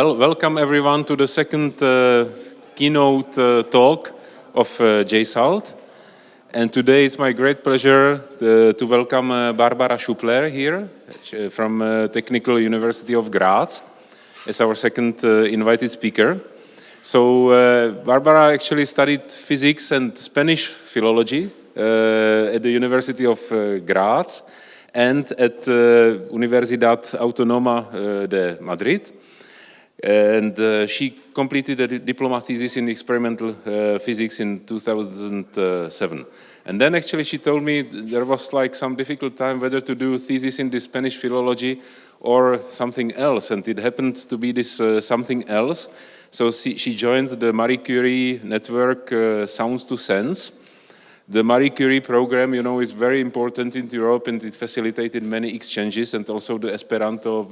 Well, welcome everyone to the second keynote talk of JSALT. And today it's my great pleasure to welcome Barbara Schuppler here from Technical University of Graz as our second invited speaker. So Barbara actually studied physics and Spanish philology at the University of Graz and at Universidad Autónoma de Madrid. And she completed a diploma thesis in experimental physics in 2007. And then actually she told me there was like some difficult time whether to do thesis in the Spanish philology or something else. And it happened to be this something else. So she joined the Marie Curie network Sounds to Sense. The Marie Curie program, you know, is very important in Europe and it facilitated many exchanges, and also the Esperanto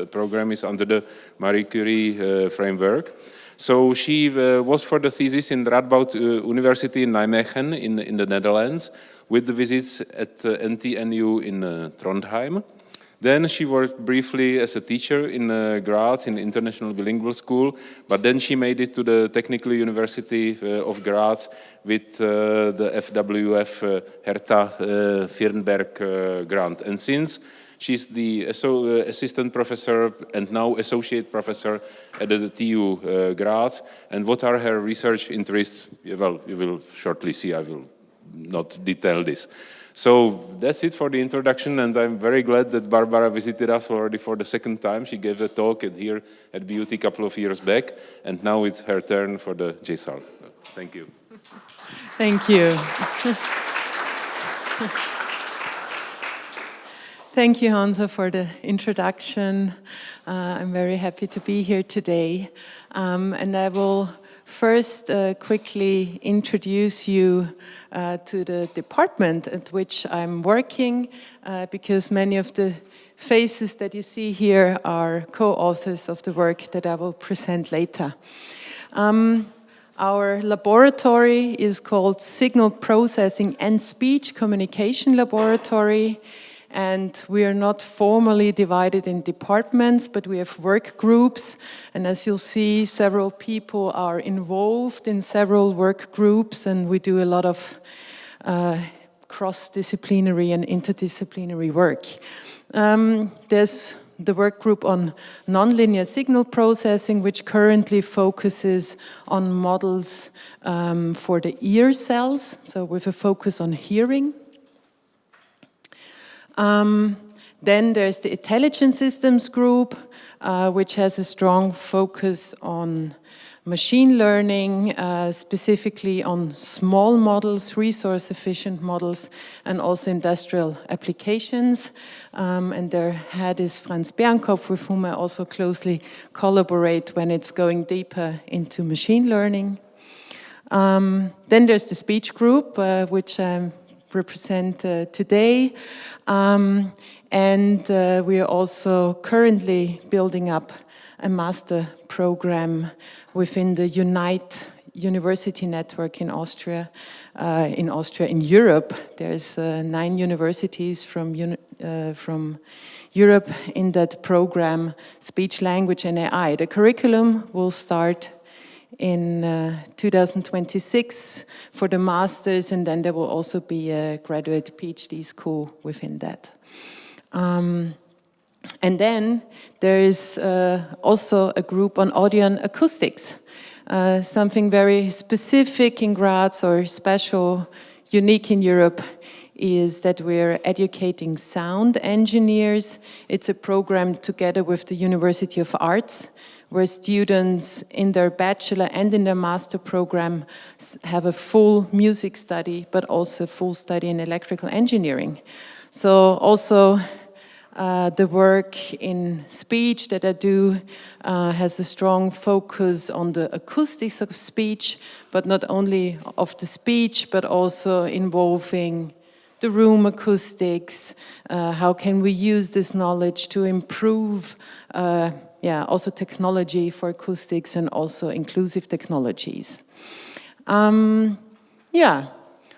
program is under the Marie Curie framework. So she was for the thesis in Radboud University in Nijmegen in the Netherlands with the visits at NTNU in Trondheim. Then she worked briefly as a teacher in Graz, in the International Bilingual School, but then she made it to the Technical University of Graz with the FWF Herta Firnberg grant. And since she's the assistant professor and now associate professor at the TU Graz, and what are her research interests? Well, you will shortly see, I will not detail this. So that's it for the introduction, and I'm very glad that Barbara visited us already for the second time. She gave a talk here at BUT a couple of years back, and now it's her turn for the JSALT. Thank you. Thank you. Thank you, Hansa, for the introduction. I'm very happy to be here today, and I will first quickly introduce you to the department at which I'm working, because many of the faces that you see here are co-authors of the work that I will present later. Our laboratory is called Signal Processing and Speech Communication Laboratory, and we are not formally divided in departments, but we have work groups, and as you'll see, several people are involved in several work groups, and we do a lot of cross-disciplinary and interdisciplinary work. There's the work group on nonlinear signal processing, which currently focuses on models for the ear cells, so with a focus on hearing. Then there's the Intelligent Systems group, which has a strong focus on machine learning, specifically on small models, resource-efficient models, and also industrial applications. And their head is Franz Bernkopf, with whom I also closely collaborate when it's going deeper into machine learning. Then there's the speech group, which I'm represent today, and we are also currently building up a master program within the Unite University network in Austria. In Europe, there's 9 universities from Europe in that program, Speech, Language and AI. The curriculum will start in 2026 for the masters, and then there will also be a graduate PhD school within that. And then there is also a group on audio and acoustics, something very specific in Graz or special, unique in Europe, is that we're educating sound engineers. It's a program together with the University of Arts, where students in their bachelor and in their master program have a full music study, but also a full study in electrical engineering. So also the work in speech that I do has a strong focus on the acoustics of speech, but not only of the speech, but also involving the room acoustics. How can we use this knowledge to improve also technology for acoustics and also inclusive technologies.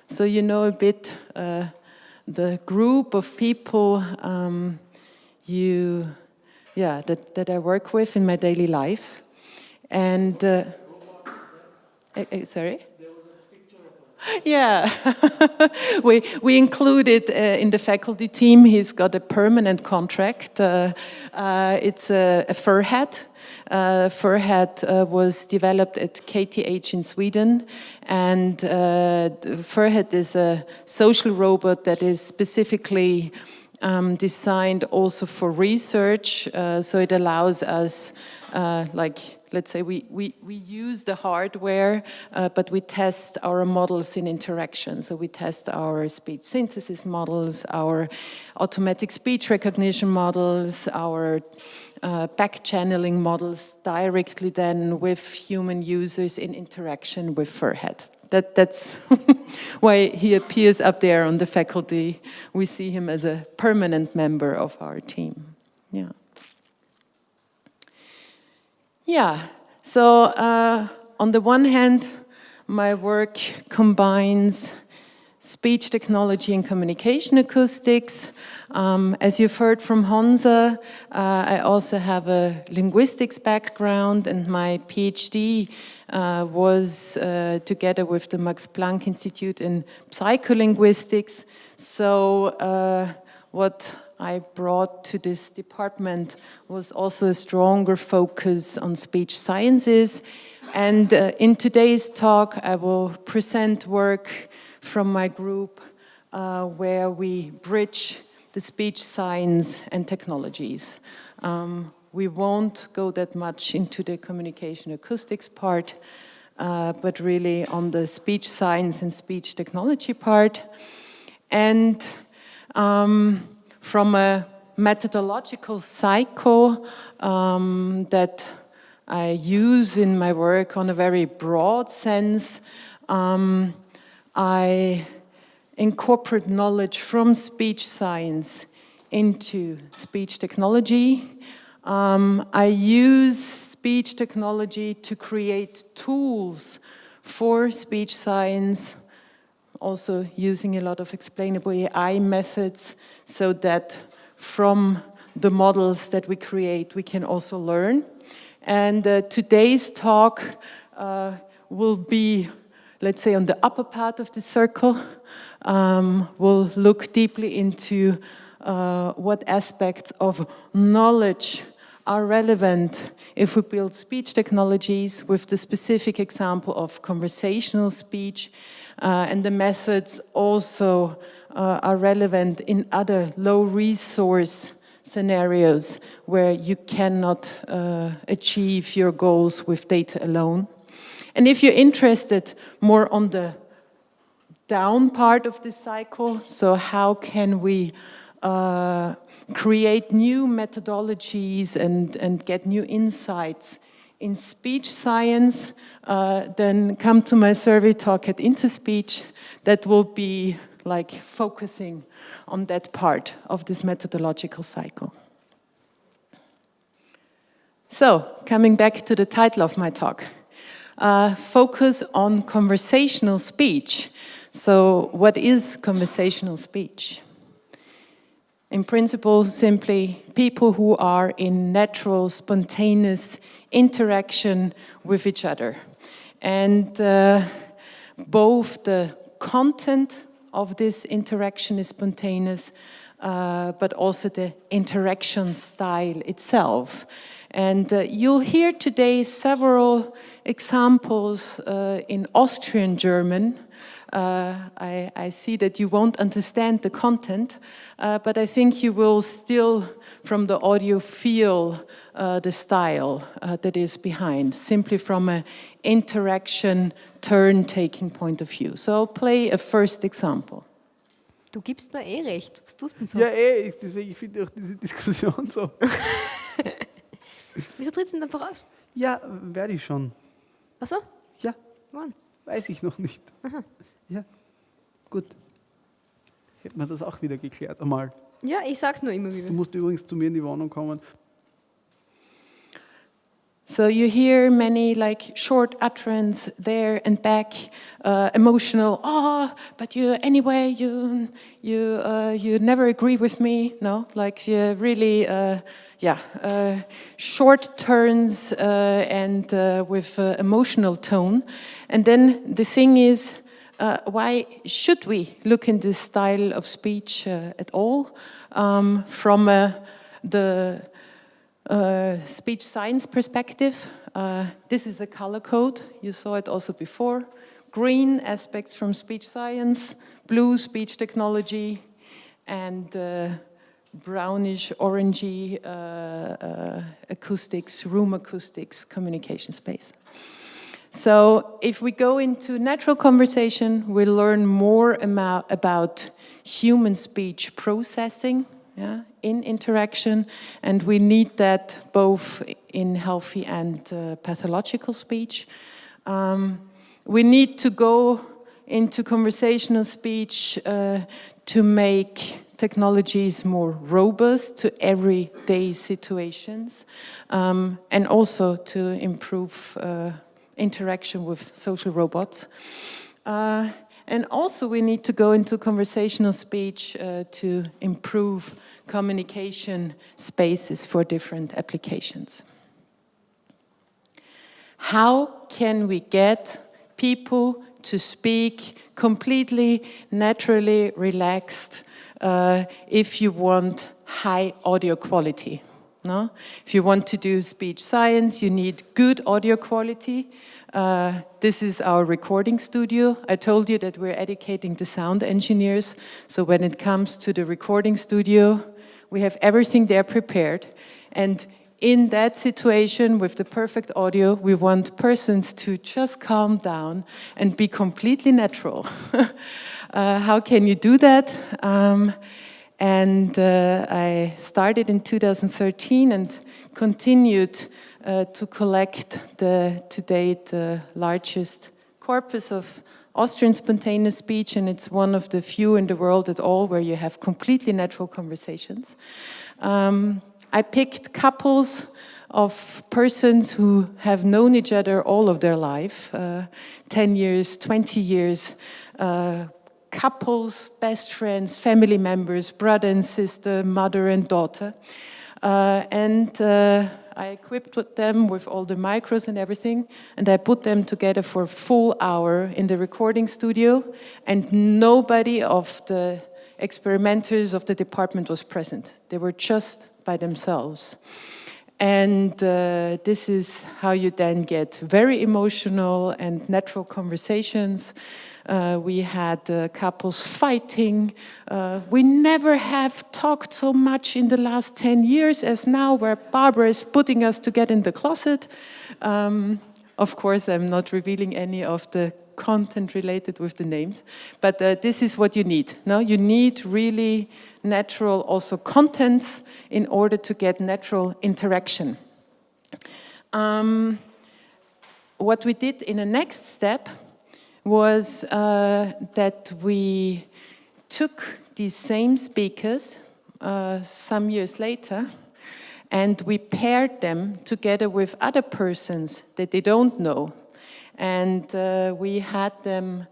So you know a bit the group of people you yeah, that I work with in my daily life. And, sorry? Yeah, we included in the faculty team. He's got a permanent contract. It's a fur hat. Fur hat was developed at KTH in Sweden, and fur hat is a social robot that is specifically designed also for research. So it allows us, let's say we use the hardware, but we test our models in interaction. So we test our speech synthesis models, our automatic speech recognition models, our back channeling models directly then with human users in interaction with Furhead. That's why he appears up there on the faculty. We see him as a permanent member of our team. Yeah. Yeah, so on the one hand, my work combines speech technology and communication acoustics. As you've heard from Honza, I also have a linguistics background, and my PhD was together with the Max Planck Institute in psycholinguistics. So what I brought to this department was also a stronger focus on speech sciences. And in today's talk, I will present work from my group where we bridge the speech science and technologies. We won't go that much into the communication acoustics part, but really on the speech science and speech technology part. And from a methodological cycle that I use in my work on a very broad sense, I incorporate knowledge from speech science into speech technology. I use speech technology to create tools for speech science, also using a lot of explainable AI methods so that from the models that we create, we can also learn. And today's talk will be, let's say, on the upper part of the circle. We'll look deeply into what aspects of knowledge are relevant if we build speech technologies, with the specific example of conversational speech, and the methods also are relevant in other low-resource scenarios where you cannot achieve your goals with data alone. And if you're interested more on the down part of the cycle, so how can we create new methodologies and get new insights in speech science, then come to my survey talk at Interspeech. That will be like focusing on that part of this methodological cycle. So, coming back to the title of my talk, focus on conversational speech. So, what is conversational speech? In principle, simply people who are in natural, spontaneous interaction with each other. And both the content of this interaction is spontaneous, but also the interaction style itself. And you'll hear today several examples in Austrian German. I see that you won't understand the content, but I think you will still, from the audio, feel the style that is behind, simply from an interaction, turn-taking point of view. So I'll play a first example. Du gibst mir eh recht. Was tust du denn so? Ja, deswegen finde ich auch diese Diskussion so. Wieso trittst du denn dann voraus? Ja, werde ich schon. Ach so? Ja, Wann? weiß ich noch nicht. Aha. Ja, gut. Hätten wir das auch wieder geklärt einmal. Ja, ich sag's nur immer wieder. Du musst übrigens zu mir in die Wohnung kommen. So you hear many like short utterance there and back, emotional. Oh, but you anyway, you never agree with me. No, like you really, short turns and with emotional tone. And then the thing is, why should we look in this style of speech at all? From the speech science perspective, this is a color code. You saw it also before. Green aspects from speech science, blue speech technology, and brownish, orangey acoustics, room acoustics, communication space. So if we go into natural conversation, we learn more about human speech processing, in interaction, and we need that both in healthy and pathological speech. We need to go into conversational speech to make technologies more robust to everyday situations, and also to improve interaction with social robots. And also we need to go into conversational speech to improve communication spaces for different applications. How can we get people to speak completely, naturally, relaxed, if you want high audio quality? No? If you want to do speech science, you need good audio quality. This is our recording studio. I told you that we're educating the sound engineers. So when it comes to the recording studio, we have everything there prepared. And in that situation, with the perfect audio, we want persons to just calm down and be completely natural. How can you do that? I started in 2013 and continued to collect to date the largest corpus of Austrian spontaneous speech, and it's one of the few in the world at all where you have completely natural conversations. I picked couples of persons who have known each other all of their life, 10 years, 20 years, couples, best friends, family members, brother and sister, mother and daughter. I equipped them with all the micros and everything, and I put them together for a full hour in the recording studio, and nobody of the experimenters of the department was present. They were just by themselves. And this is how you then get very emotional and natural conversations. We had couples fighting. We never have talked so much in the last 10 years as now, where Barbara is putting us together in the closet. Of course, I'm not revealing any of the content related with the names, but this is what you need. No? You need really natural also contents in order to get natural interaction. What we did in the next step was that we took these same speakers some years later, and we paired them together with other persons that they don't know. And we had them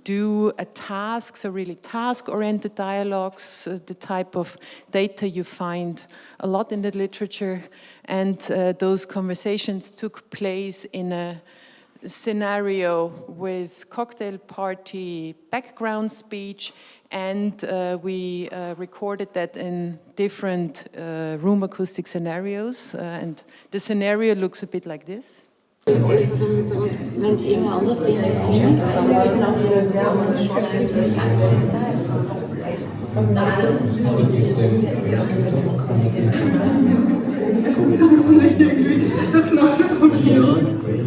do a task, so really task-oriented dialogues, the type of data you find a lot in the literature. And those conversations took place in a scenario with cocktail party background speech, and we recorded that in different room acoustic scenarios. And the scenario looks a bit like this. Also damit, und wenn es irgendwo anders definiert, ja,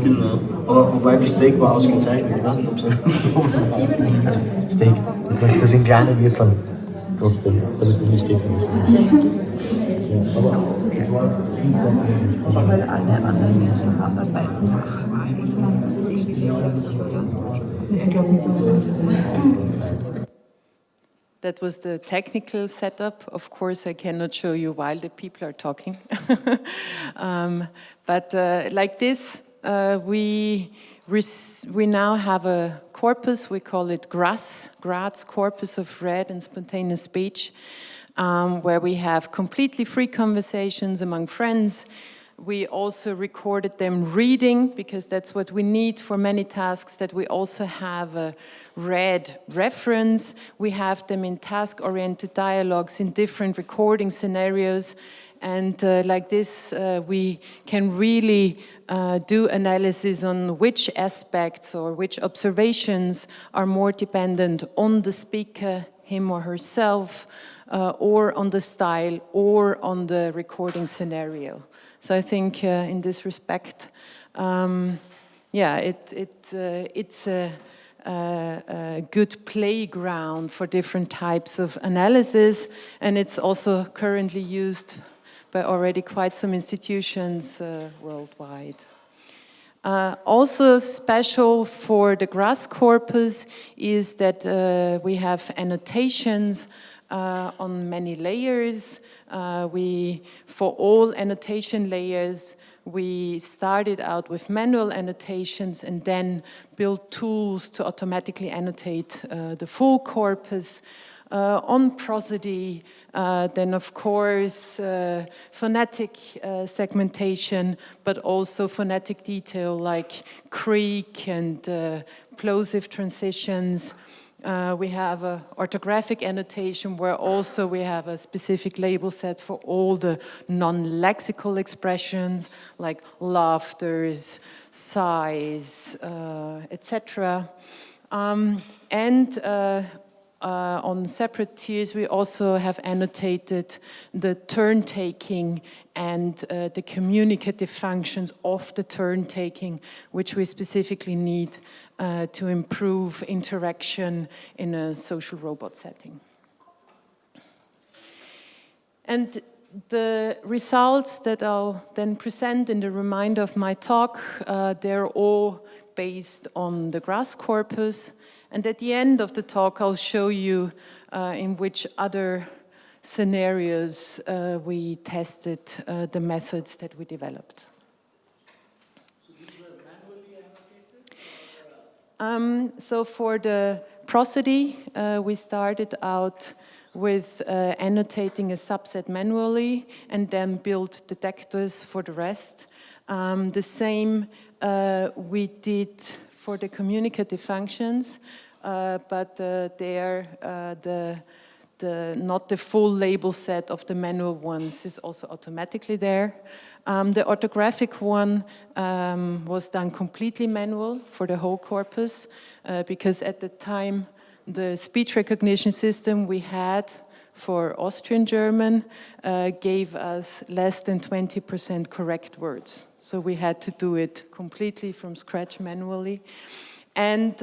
genau. Aber wobei das Steak war ausgezeichnet. Ich weiß nicht, ob so. Steak. Du kriegst das in kleine Würfel. Trotzdem, da ist das nicht Steak gewesen. Ja, aber es war weil alle anderen Menschen abarbeiten. That was the technical setup. Of course, I cannot show you while the people are talking. But like this, we now have a corpus. We call it Graz Corpus of Read and Spontaneous Speech, where we have completely free conversations among friends. We also recorded them reading, because that's what we need for many tasks, that we also have a read reference. We have them in task-oriented dialogues in different recording scenarios. And like this, we can really do analysis on which aspects or which observations are more dependent on the speaker, him or herself, or on the style, or on the recording scenario. So I think in this respect, yeah, it's a good playground for different types of analysis, and it's also currently used by already quite some institutions worldwide. Also special for the Graz corpus is that we have annotations on many layers. For all annotation layers, we started out with manual annotations and then built tools to automatically annotate the full corpus. On prosody, then of course phonetic segmentation, but also phonetic detail like creak and plosive transitions. We have an orthographic annotation where also we have a specific label set for all the non-lexical expressions like laughters, sighs, etc. On separate tiers, we also have annotated the turn-taking and the communicative functions of the turn-taking, which we specifically need to improve interaction in a social robot setting. And the results that I'll then present in the remainder of my talk, they're all based on the Graz corpus. And at the end of the talk, I'll show you in which other scenarios we tested the methods that we developed. So for the prosody, we started out with annotating a subset manually and then built detectors for the rest. The same we did for the communicative functions, but not the full label set of the manual ones is also automatically there. The orthographic one was done completely manual for the whole corpus, because at the time the speech recognition system we had for Austrian German gave us less than 20% correct words. So we had to do it completely from scratch manually. And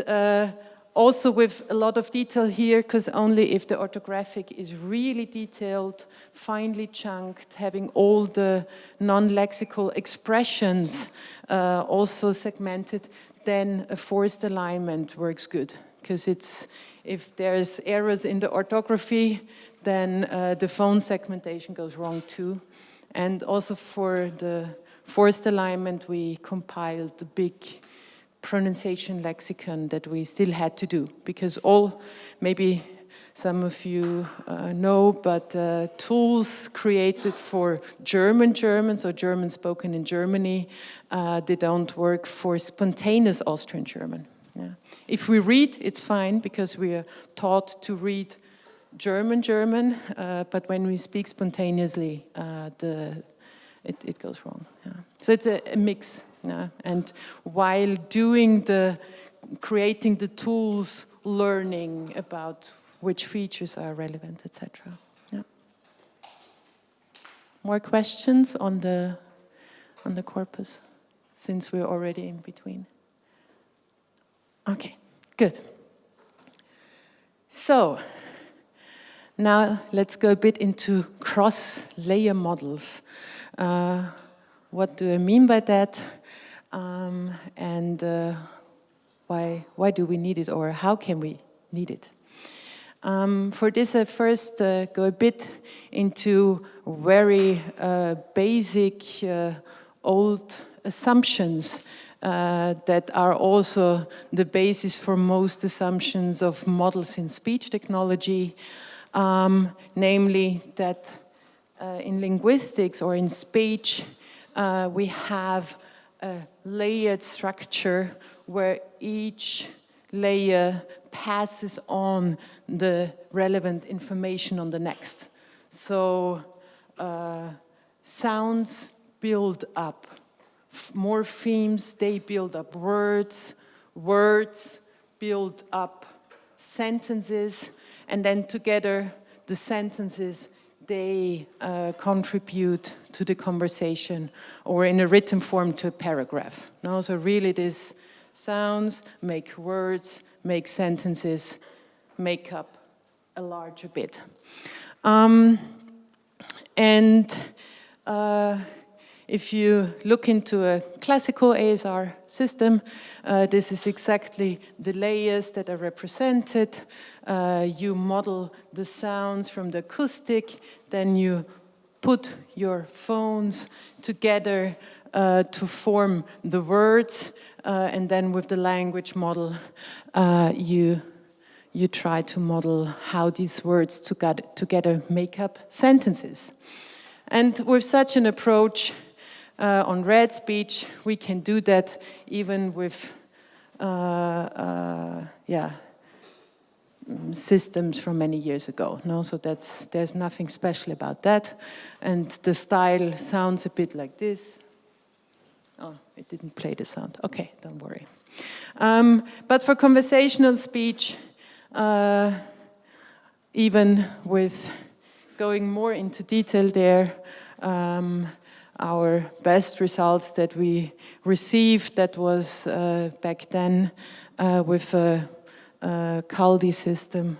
also with a lot of detail here, because only if the orthographic is really detailed, finely chunked, having all the non-lexical expressions also segmented, then a forced alignment works good. Because if there's errors in the orthography, then the phone segmentation goes wrong too. And also for the forced alignment, we compiled the big pronunciation lexicon that we still had to do, because maybe some of you know, but tools created for German, so German spoken in Germany, they don't work for spontaneous Austrian German. Yeah. If we read, it's fine, because we are taught to read German, but when we speak spontaneously, it goes wrong. Yeah. So it's a mix. Yeah. And while creating the tools, learning about which features are relevant, etc. Yeah. More questions on the corpus, since we're already in between? Okay, good. So now let's go a bit into cross-layer models. What do I mean by that? And why do we need it, or how can we need it? For this, I first go a bit into very basic old assumptions that are also the basis for most assumptions of models in speech technology, namely that in linguistics or in speech, we have a layered structure where each layer passes on the relevant information on the next. So sounds build up. Morphemes, they build up words. Words build up sentences. And then together, the sentences, they contribute to the conversation, or in a written form to a paragraph. No? So really this sounds make words, make sentences, make up a larger bit. If you look into a classical ASR system, this is exactly the layers that are represented. You model the sounds from the acoustic, then you put your phones together to form the words, and then with the language model, you try to model how these words together make up sentences. And with such an approach, on read speech, we can do that even with systems from many years ago. No, so there's nothing special about that, and the style sounds a bit like this. Oh, it didn't play the sound. Okay, don't worry. But for conversational speech, even with going more into detail there, our best results that we received, that was back then with a Caldi system,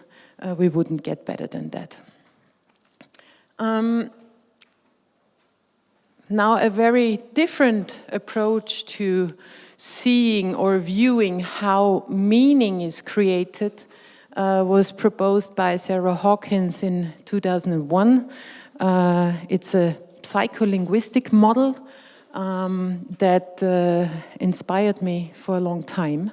we wouldn't get better than that. Now a very different approach to seeing or viewing how meaning is created was proposed by Sarah Hawkins in 2001. It's a psycholinguistic model that inspired me for a long time.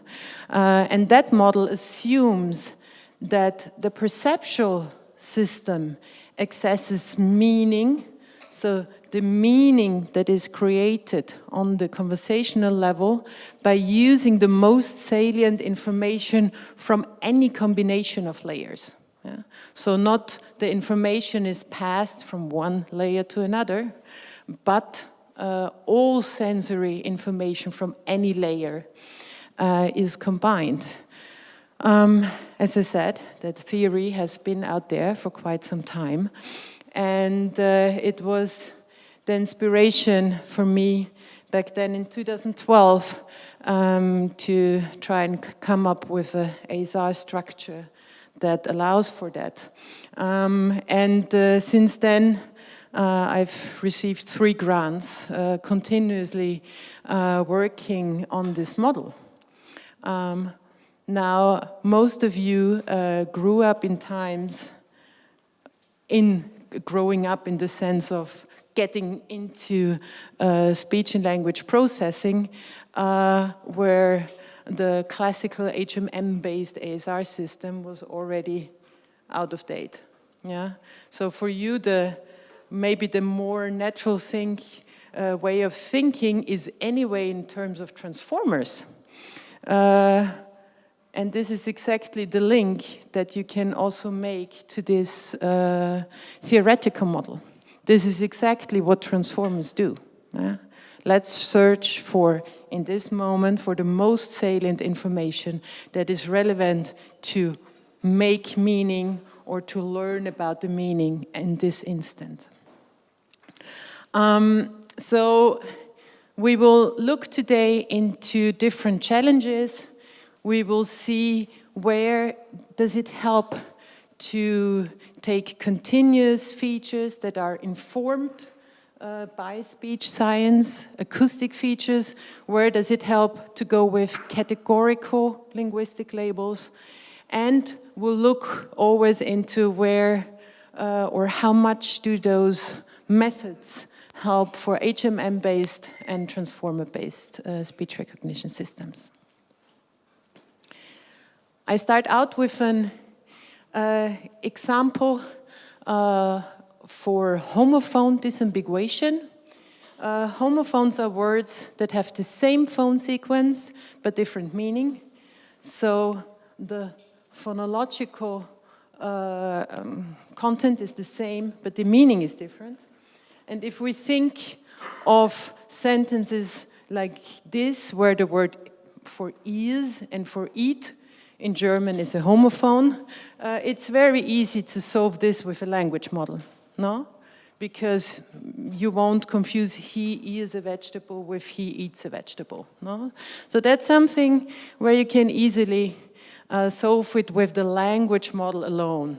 And that model assumes that the perceptual system accesses meaning, so the meaning that is created on the conversational level by using the most salient information from any combination of layers. Yeah? So not the information is passed from one layer to another, but all sensory information from any layer is combined. As I said, that theory has been out there for quite some time, and it was the inspiration for me back then in 2012 to try and come up with an ASR structure that allows for that. Since then, I've received 3 grants, continuously working on this model. Now, most of you grew up in times growing up in the sense of getting into speech and language processing, where the classical HMM-based ASR system was already out of date. Yeah. So for you, maybe the more natural way of thinking is anyway in terms of transformers. And this is exactly the link that you can also make to this theoretical model. This is exactly what transformers do. Yeah? Let's search for, in this moment, for the most salient information that is relevant to make meaning or to learn about the meaning in this instant. So we will look today into different challenges. We will see where does it help to take continuous features that are informed by speech science, acoustic features. Where does it help to go with categorical linguistic labels? And we'll look always into where or how much do those methods help for HMM-based and transformer-based speech recognition systems. I start out with an example for homophone disambiguation. Homophones are words that have the same phone sequence but different meaning. So the phonological content is the same, but the meaning is different. And if we think of sentences like this, where the word for is and for eat in German is a homophone, it's very easy to solve this with a language model, no? Because you won't confuse he is a vegetable with he eats a vegetable, no? So that's something where you can easily solve it with the language model alone.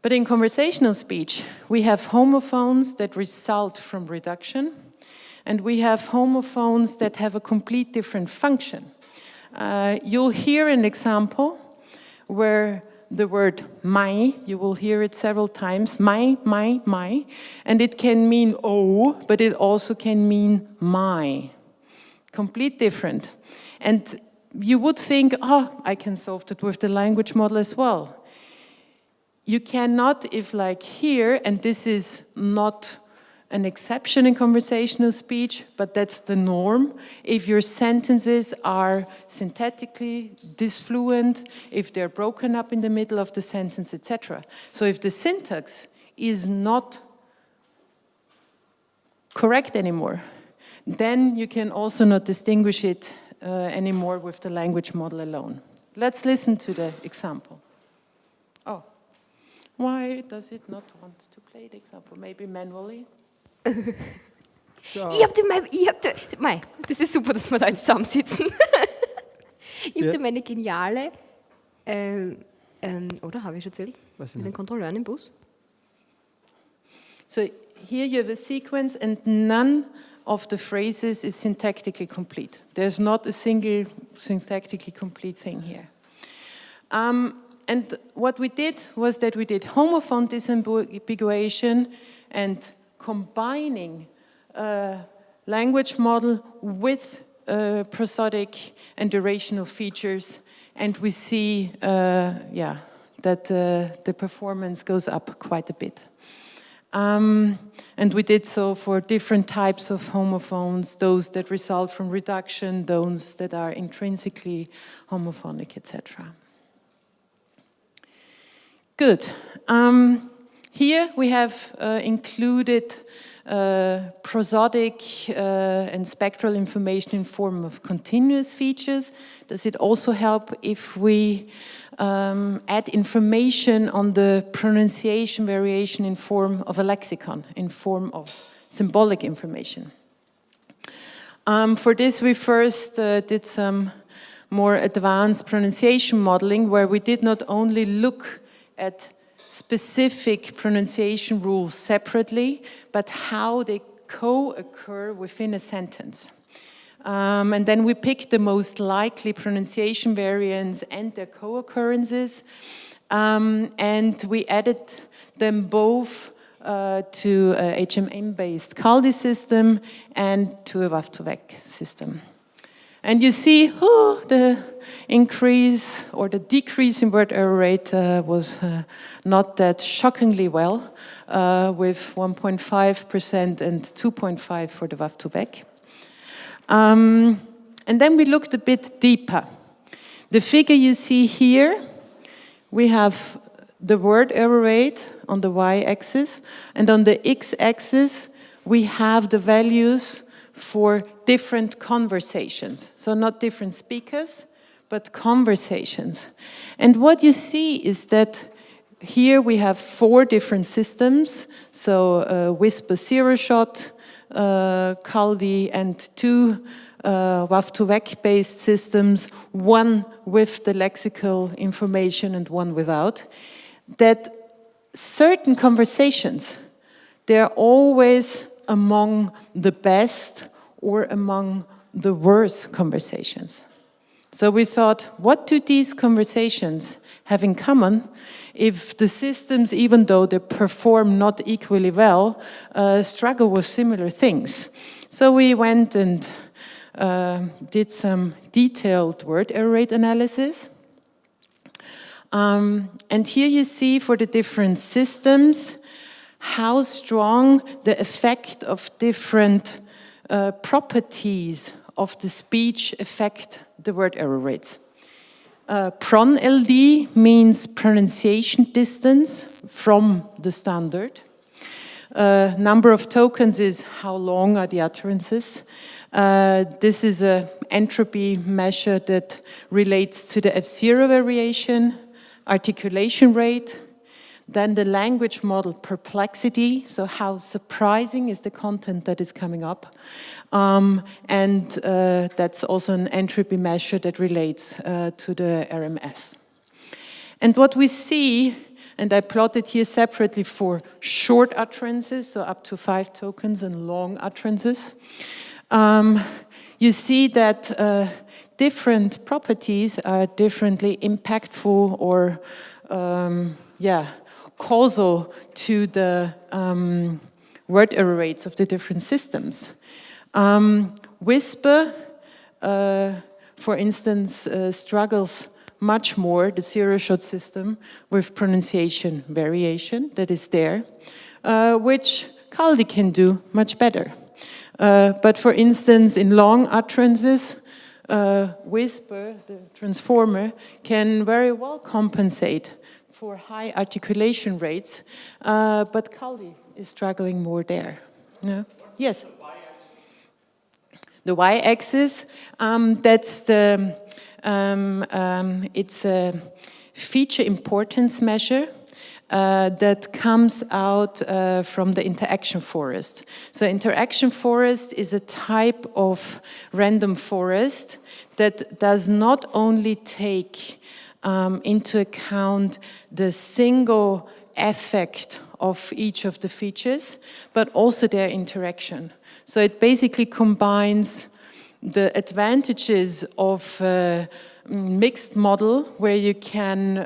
But in conversational speech, we have homophones that result from reduction, and we have homophones that have a complete different function. You'll hear an example where the word my, you will hear it several times, my, and it can mean oh, but it also can mean my. Complete different. And you would think, oh, I can solve that with the language model as well. You cannot if like here, and this is not an exception in conversational speech, but that's the norm, if your sentences are syntactically disfluent, if they're broken up in the middle of the sentence, etc. So if the syntax is not correct anymore, then you can also not distinguish it anymore with the language model alone. Let's listen to the example. Oh, why does it not want to play the example? Maybe manually? Ich hab das ist super, dass wir da jetzt zusammensitzen. Ich habe dir meine geniale, oder habe ich schon erzählt? Mit den Kontrolleuren im Bus. So here you have a sequence and none of the phrases is syntactically complete. There's not a single syntactically complete thing here. And what we did was that we did homophone disambiguation and combining language model with prosodic and durational features, and we see that the performance goes up quite a bit. And we did so for different types of homophones, those that result from reduction, those that are intrinsically homophonic, etc. Good. Here we have included prosodic and spectral information in form of continuous features. Does it also help if we add information on the pronunciation variation in form of a lexicon, in form of symbolic information? For this, we first did some more advanced pronunciation modeling, where we did not only look at specific pronunciation rules separately, but how they co-occur within a sentence. And then we picked the most likely pronunciation variants and their co-occurrences, and we added them both to a HMM-based CALDI system and to a WAF2VEC system. And you see, the increase or the decrease in word error rate was not that shockingly well, with 1.5% and 2.5% for the WAF2VEC. And then we looked a bit deeper. The figure you see here, we have the word error rate on the y-axis, and on the x-axis we have the values for different conversations. So not different speakers, but conversations. And what you see is that here we have 4 different systems, so Whisper Zero Shot, CALDI, and 2 WAF2VEC based systems, one with the lexical information and one without, that certain conversations, they're always among the best or among the worst conversations. So we thought, what do these conversations have in common if the systems, even though they perform not equally well, struggle with similar things? So we went and did some detailed word error rate analysis. And here you see for the different systems how strong the effect of different properties of the speech affect the word error rates. Pron-LD means pronunciation distance from the standard. Number of tokens is how long are the utterances. This is an entropy measure that relates to the F0 variation, articulation rate, then the language model perplexity, so how surprising is the content that is coming up. And that's also an entropy measure that relates to the RMS. And what we see, and I plotted here separately for short utterances, so up to 5 tokens, and long utterances, you see that different properties are differently impactful or causal to the word error rates of the different systems. Whisper, for instance, struggles much more, the zero-shot system, with pronunciation variation that is there, which Caldi can do much better. But for instance, in long utterances, Whisper, the transformer, can very well compensate for high articulation rates, but Caldi is struggling more there. Yeah? Yes? The y-axis, that's the, it's a feature importance measure that comes out from the interaction forest. So interaction forest is a type of random forest that does not only take into account the single effect of each of the features, but also their interaction. So it basically combines the advantages of a mixed model, where you can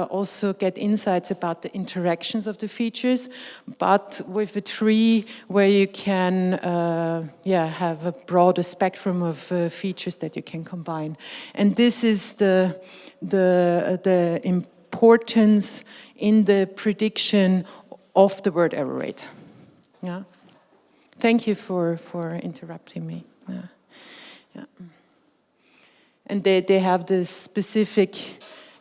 also get insights about the interactions of the features, but with a tree where you can have a broader spectrum of features that you can combine. And this is the importance in the prediction of the word error rate. Yeah. Thank you for interrupting me. Yeah. Yeah. And they have this specific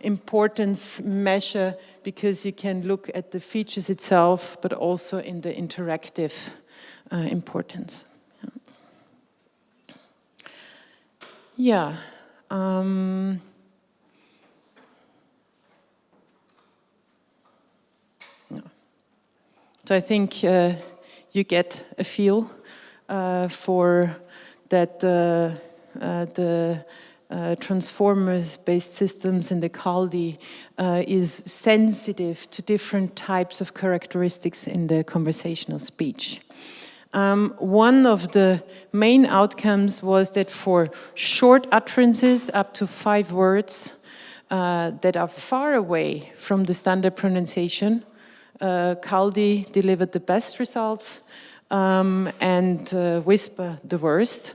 importance measure because you can look at the features itself, but also in the interactive importance. Yeah. So I think you get a feel for that the transformers-based systems in the Caldi is sensitive to different types of characteristics in the conversational speech. One of the main outcomes was that for short utterances, up to 5 words, that are far away from the standard pronunciation, Caldi delivered the best results, and Whisper the worst.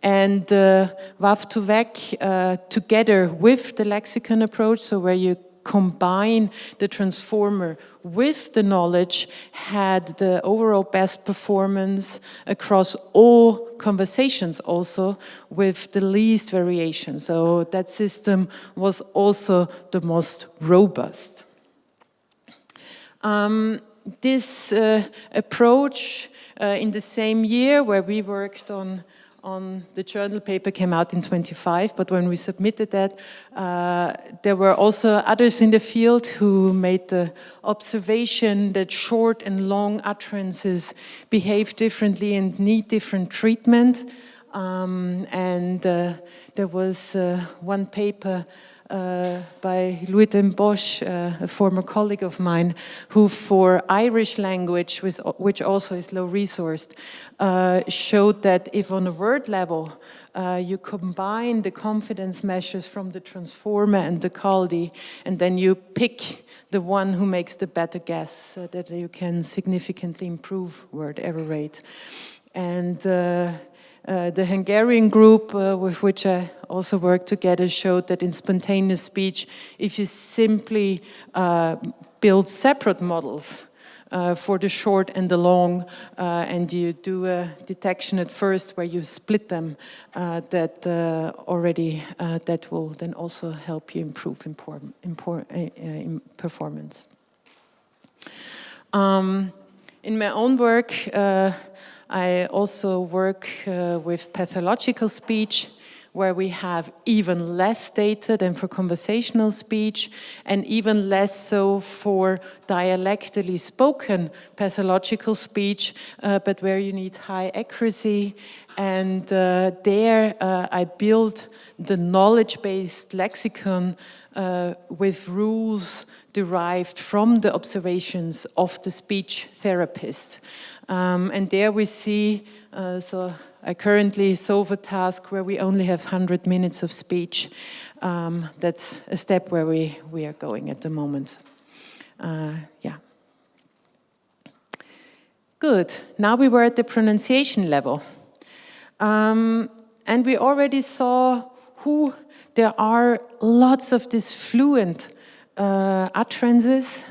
And WAV2VEC, together with the lexicon approach, so where you combine the transformer with the knowledge, had the overall best performance across all conversations, also with the least variation. So that system was also the most robust. This approach in the same year where we worked on the journal paper came out in 25, but when we submitted that, there were also others in the field who made the observation that short and long utterances behave differently and need different treatment. There was one paper by Louis den Bosch, a former colleague of mine, who for Irish language, which also is low-resourced, showed that if on a word level you combine the confidence measures from the transformer and the Caldi, and then you pick the one who makes the better guess, so that you can significantly improve word error rate. And the Hungarian group with which I also work together showed that in spontaneous speech, if you simply build separate models for the short and the long, and you do a detection at first where you split them, that will then also help you improve performance. In my own work, I also work with pathological speech, where we have even less data than for conversational speech, and even less so for dialectally spoken pathological speech, but where you need high accuracy. And there I built the knowledge-based lexicon with rules derived from the observations of the speech therapist. And there we see, so I currently solve a task where we only have 100 minutes of speech. That's a step where we are going at the moment. Yeah. Good. Now we were at the pronunciation level. And we already saw there are lots of these fluent utterances,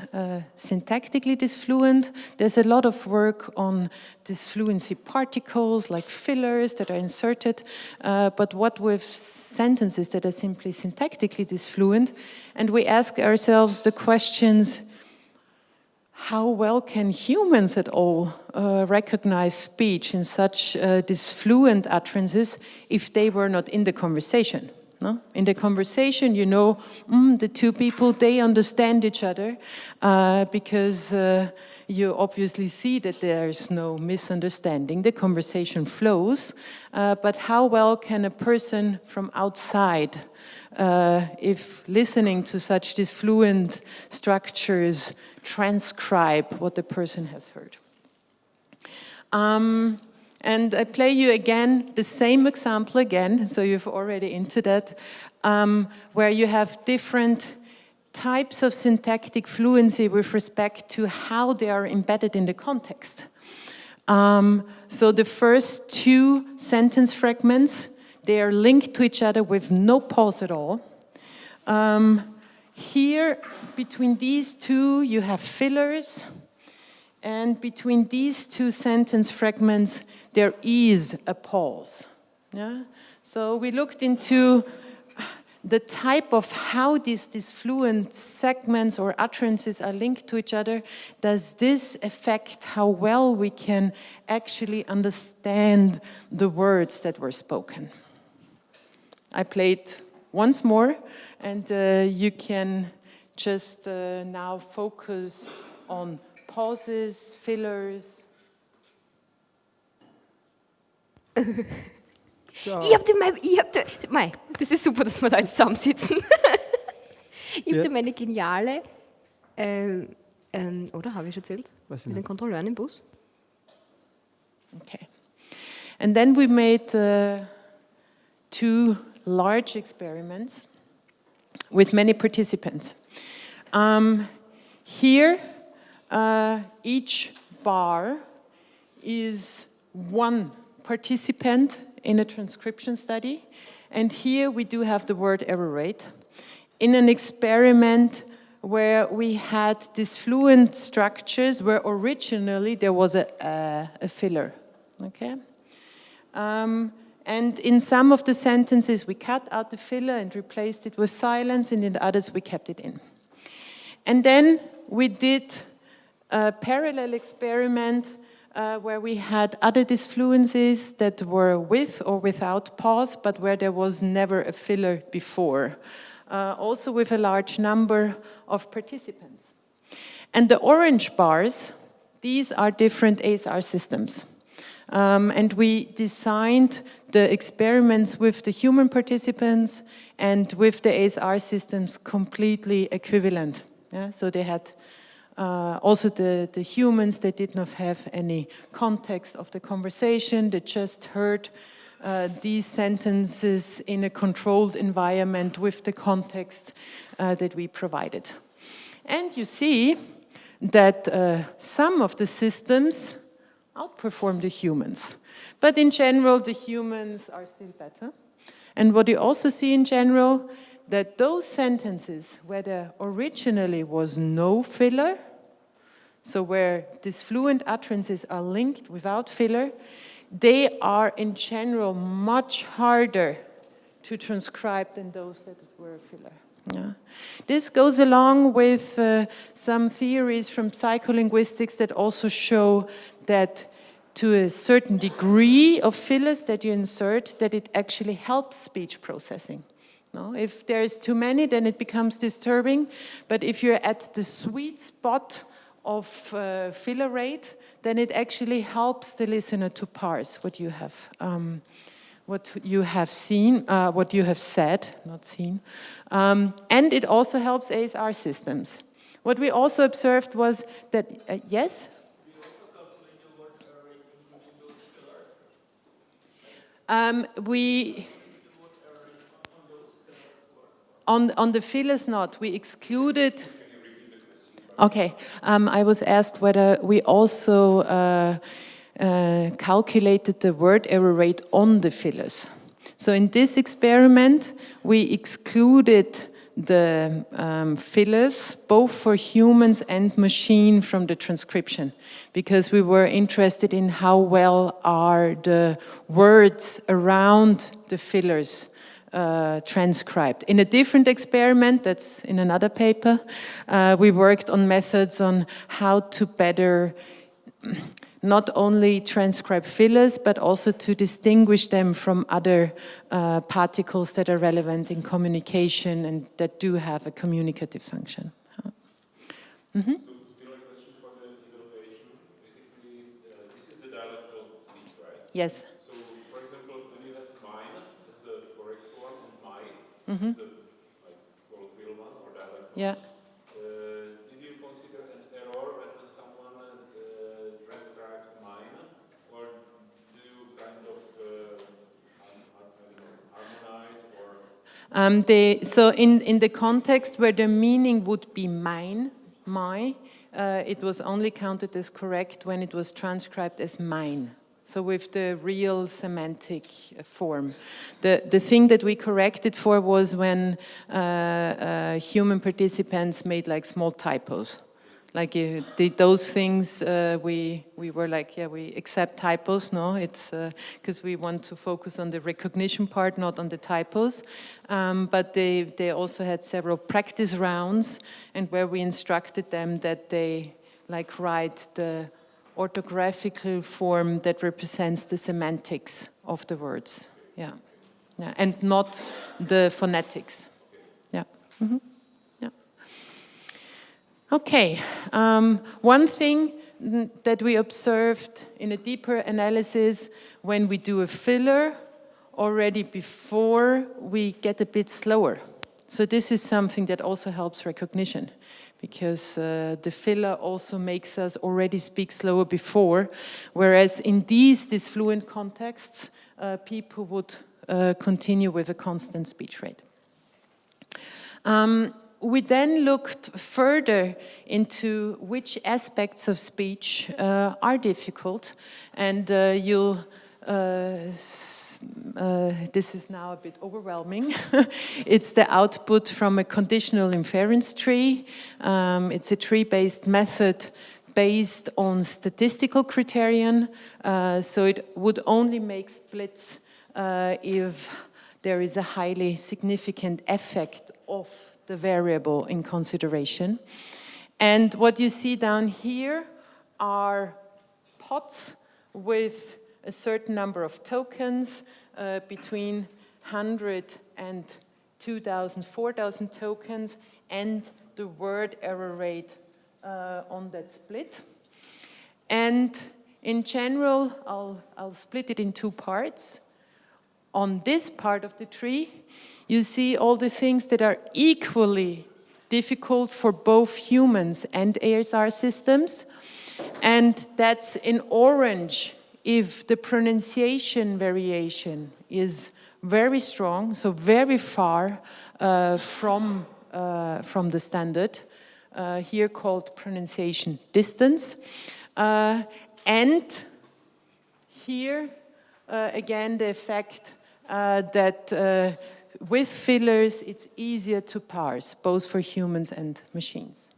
syntactically disfluent. There's a lot of work on disfluency particles like fillers that are inserted, but what with sentences that are simply syntactically disfluent? And we ask ourselves the questions, how well can humans at all recognize speech in such disfluent utterances if they were not in the conversation? No? In the conversation, you know, the two people, they understand each other because you obviously see that there's no misunderstanding. The conversation flows, but how well can a person from outside, if listening to such disfluent structures, transcribe what the person has heard? And I play you again the same example again, so you've already into that, where you have different types of syntactic fluency with respect to how they are embedded in the context. So the first two sentence fragments, they are linked to each other with no pause at all. Here, between these two, you have fillers. And between these two sentence fragments, there is a pause. Yeah? So we looked into the type of how these fluent segments or utterances are linked to each other. Does this affect how well we can actually understand the words that were spoken? I played once more, and you can just now focus on pauses, fillers. Das ist super, dass wir da jetzt zusammensitzen. Ich habe da meine geniale, oder habe ich schon erzählt? Mit den Kontrolleuren im Bus. Okay. And then we made two large experiments with many participants. Here, each bar is one participant in a transcription study, and here we do have the word error rate. In an experiment where we had disfluent structures where originally there was a filler, okay? And in some of the sentences we cut out the filler and replaced it with silence, and in the others we kept it in. And then we did a parallel experiment where we had other disfluencies that were with or without pause, but where there was never a filler before, also with a large number of participants. And the orange bars, these are different ASR systems. And we designed the experiments with the human participants and with the ASR systems completely equivalent. Yeah? So they had also the humans, they did not have any context of the conversation, they just heard these sentences in a controlled environment with the context that we provided. And you see that some of the systems outperform the humans. But in general, the humans are still better. And what you also see in general, that those sentences where there originally was no filler, so where these fluent utterances are linked without filler, they are in general much harder to transcribe than those that were filler. Yeah. This goes along with some theories from psycholinguistics that also show that to a certain degree of fillers that you insert, that it actually helps speech processing. No? If there's too many, then it becomes disturbing. But if you're at the sweet spot of filler rate, then it actually helps the listener to parse what you have seen, what you have said, not seen. And it also helps ASR systems. What we also observed was that, yes? We on the fillers not, we excluded. Okay, I was asked whether we also calculated the word error rate on the fillers. So in this experiment, we excluded the fillers, both for humans and machine, from the transcription, because we were interested in how well are the words around the fillers transcribed. In a different experiment, that's in another paper, we worked on methods on how to better not only transcribe fillers, but also to distinguish them from other particles that are relevant in communication and that do have a communicative function. Mm-hmm. So still a question for the evaluation. Basically, this is the dialectal speech, right? Yes. So, for example, when you have mine as the correct form and my, Mm-hmm. the like colloquial one or dialectal. Yeah. Did you consider an error when someone transcribes mine, or do you kind of harmonize or? So in the context where the meaning would be mine, my, it was only counted as correct when it was transcribed as mine. So with the real semantic form. The thing that we corrected for was when human participants made like small typos. Like those things, we were like, yeah, we accept typos, no? It's because we want to focus on the recognition part, not on the typos. But they also had several practice rounds, and where we instructed them that they like write the orthographical form that represents the semantics of the words, yeah, yeah, and not the phonetics, yeah. Mm-hmm. Okay, one thing that we observed in a deeper analysis when we do a filler already before we get a bit slower. So this is something that also helps recognition, because the filler also makes us already speak slower before, whereas in these disfluent contexts, people would continue with a constant speech rate. We then looked further into which aspects of speech are difficult, and this is now a bit overwhelming. It's the output from a conditional inference tree. It's a tree-based method based on statistical criterion, so it would only make splits if there is a highly significant effect of the variable in consideration. And what you see down here are pots with a certain number of tokens, between 100 and 2,000, 4,000 tokens, and the word error rate on that split. And In general, I'll split it in two parts. On this part of the tree, you see all the things that are equally difficult for both humans and ASR systems. And that's in orange if the pronunciation variation is very strong, so very far from the standard, here called pronunciation distance. And here, again, the effect that with fillers, it's easier to parse, both for humans and machines.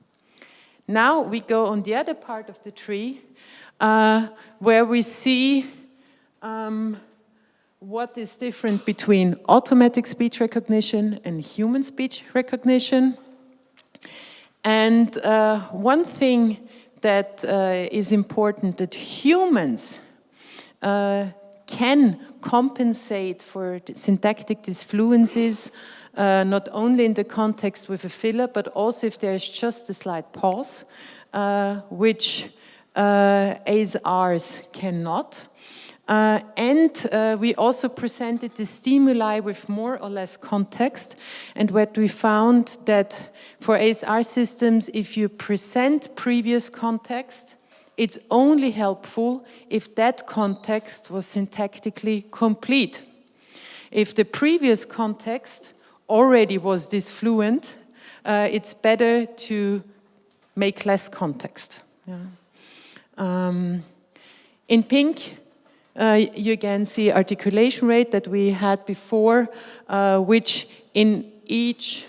Now we go on the other part of the tree, where we see what is different between automatic speech recognition and human speech recognition. And one thing that is important, that humans can compensate for syntactic disfluencies, not only in the context with a filler, but also if there's just a slight pause, which ASRs cannot. And we also presented the stimuli with more or less context. And what we found that for ASR systems, if you present previous context, it's only helpful if that context was syntactically complete. If the previous context already was disfluent, it's better to make less context. Yeah. In pink, you again see articulation rate that we had before, which in each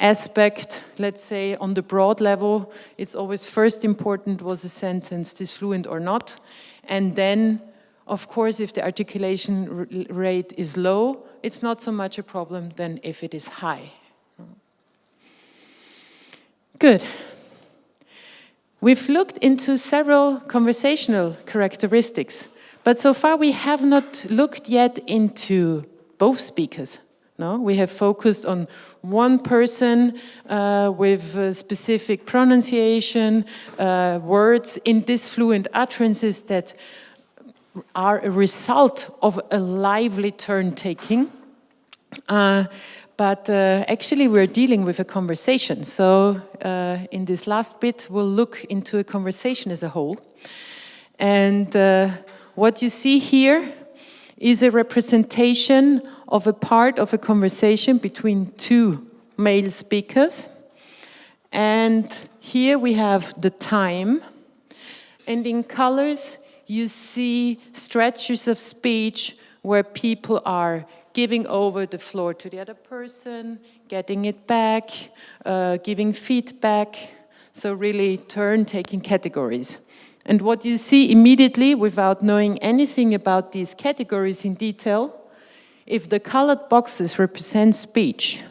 aspect, let's say on the broad level, it's always first important, was a sentence disfluent or not? And then, of course, if the articulation rate is low, it's not so much a problem than if it is high. Good. We've looked into several conversational characteristics, but so far we have not looked yet into both speakers. No, we have focused on one person with specific pronunciation, words in disfluent utterances that are a result of a lively turn-taking. But actually we're dealing with a conversation. So in this last bit, we'll look into a conversation as a whole. And what you see here is a representation of a part of a conversation between two male speakers. And here we have the time. And in colors, you see stretches of speech where people are giving over the floor to the other person, getting it back, giving feedback. So really turn-taking categories. And what you see immediately, without knowing anything about these categories in detail, if the colored boxes represent speech,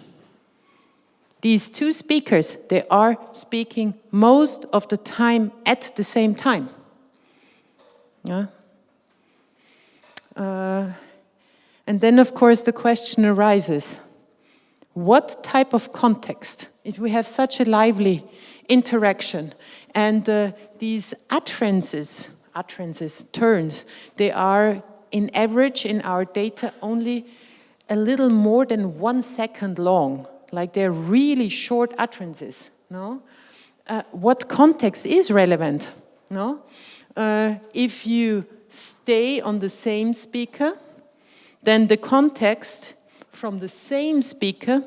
these two speakers, they are speaking most of the time at the same time. Yeah. And then, of course, the question arises, what type of context, if we have such a lively interaction, and these utterances, turns, they are in average in our data only a little more than 1 second long, like they're really short utterances, no? What context is relevant, no? If you stay on the same speaker, then the context from the same speaker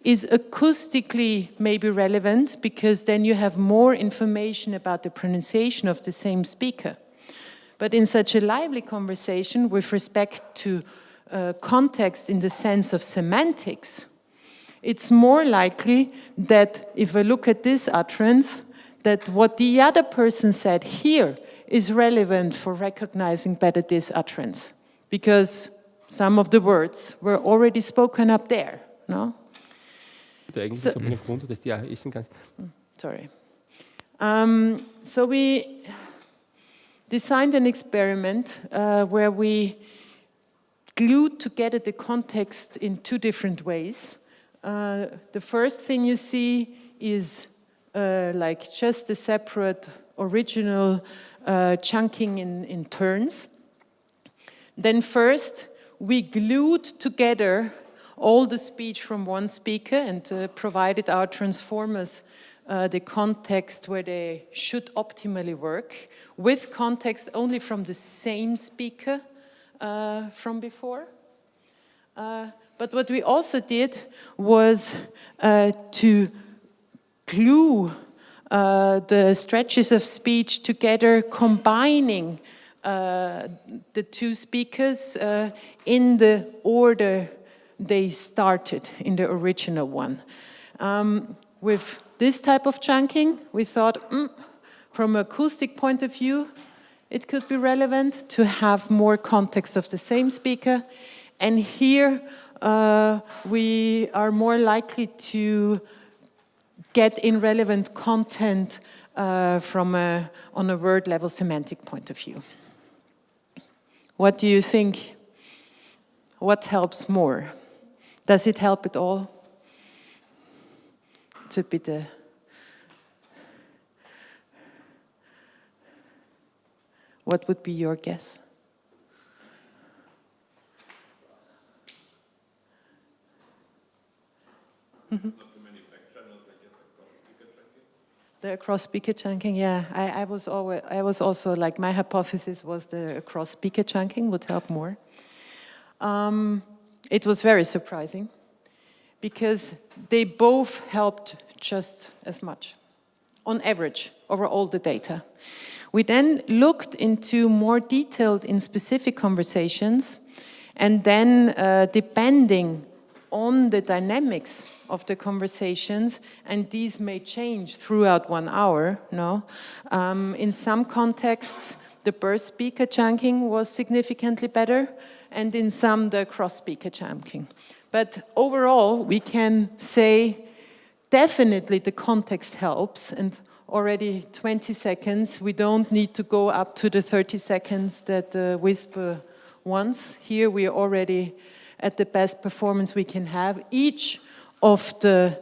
is acoustically maybe relevant, because then you have more information about the pronunciation of the same speaker. But in such a lively conversation with respect to context in the sense of semantics, it's more likely that if I look at this utterance, that what the other person said here is relevant for recognizing better this utterance, because some of the words were already spoken up there, no? Sorry. So we designed an experiment where we glued together the context in two different ways. The first thing you see is like just a separate original chunking in turns. Then first, we glued together all the speech from one speaker and provided our transformers the context where they should optimally work, with context only from the same speaker from before. But what we also did was to glue the stretches of speech together, combining the two speakers in the order they started in the original one. With this type of chunking, we thought, from an acoustic point of view, it could be relevant to have more context of the same speaker. And here, we are more likely to get in relevant content on a word level semantic point of view. What do you think? What helps more? Does it help at all? It's a bit what would be your guess? The cross-speaker chunking, yeah. I was also, like, my hypothesis was the cross-speaker chunking would help more. It was very surprising because they both helped just as much, on average, over all the data. We then looked into more detailed in specific conversations, and then depending on the dynamics of the conversations, and these may change throughout 1 hour, no? In some contexts, the burst speaker chunking was significantly better, and in some, the cross-speaker chunking. But overall, we can say definitely the context helps, and already 20 seconds, we don't need to go up to the 30 seconds that Whisper wants. Here we are already at the best performance we can have. Each of the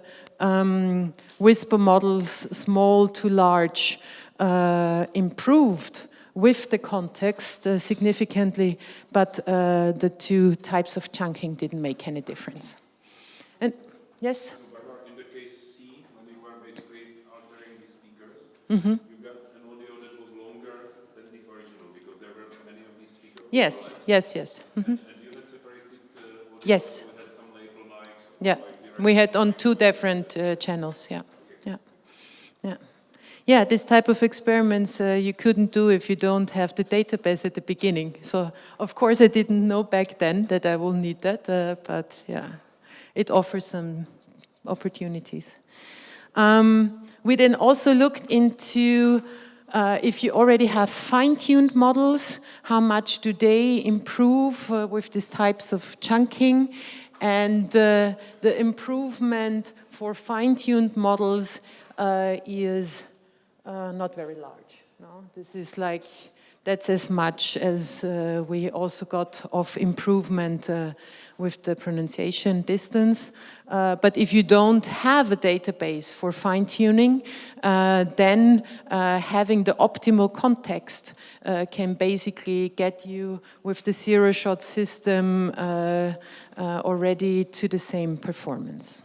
Whisper models, small to large, improved with the context significantly, but the two types of chunking didn't make any difference. And yes? In the case C, when you were basically altering the speakers, you got an audio that was longer than the original, because there were many of these speakers. Yes, yes, yes. And you had separated audio, yes. we had some label mics. Yeah, we had on 2 different channels, yeah. Okay. Yeah. Yeah, this type of experiments you couldn't do if you don't have the database at the beginning. So, of course, I didn't know back then that I will need that, but yeah, it offers some opportunities. We then also looked into if you already have fine-tuned models, how much do they improve with these types of chunking? And the improvement for fine-tuned models is not very large. No? This is like, that's as much as we also got of improvement with the pronunciation distance. But if you don't have a database for fine-tuning, then having the optimal context can basically get you with the zero-shot system already to the same performance.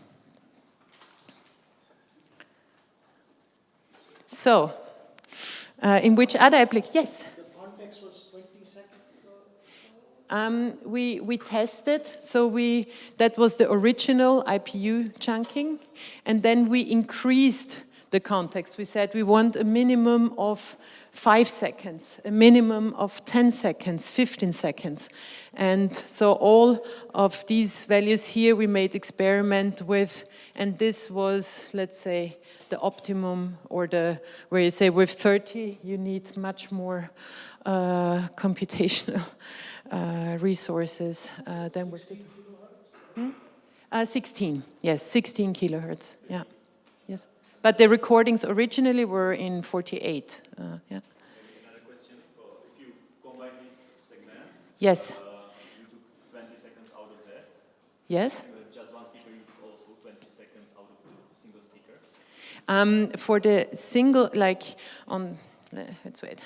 So, in which other application? Yes? The context was 20 seconds? We tested, so that was the original IPU chunking, and then we increased the context. We said we want a minimum of 5 seconds, a minimum of 10 seconds, 15 seconds. And so all of these values here we made experiment with, and this was, let's say, the optimum, or where you say with 30 you need much more computational resources than with 16, yes, 16 kilohertz, yeah, yes. But the recordings originally were in 48, yeah. Another question, if you combine these segments, yes. You took 20 seconds out of that. Yes. Just one speaker, you took also 20 seconds out of the single speaker. For the single, like on let's wait.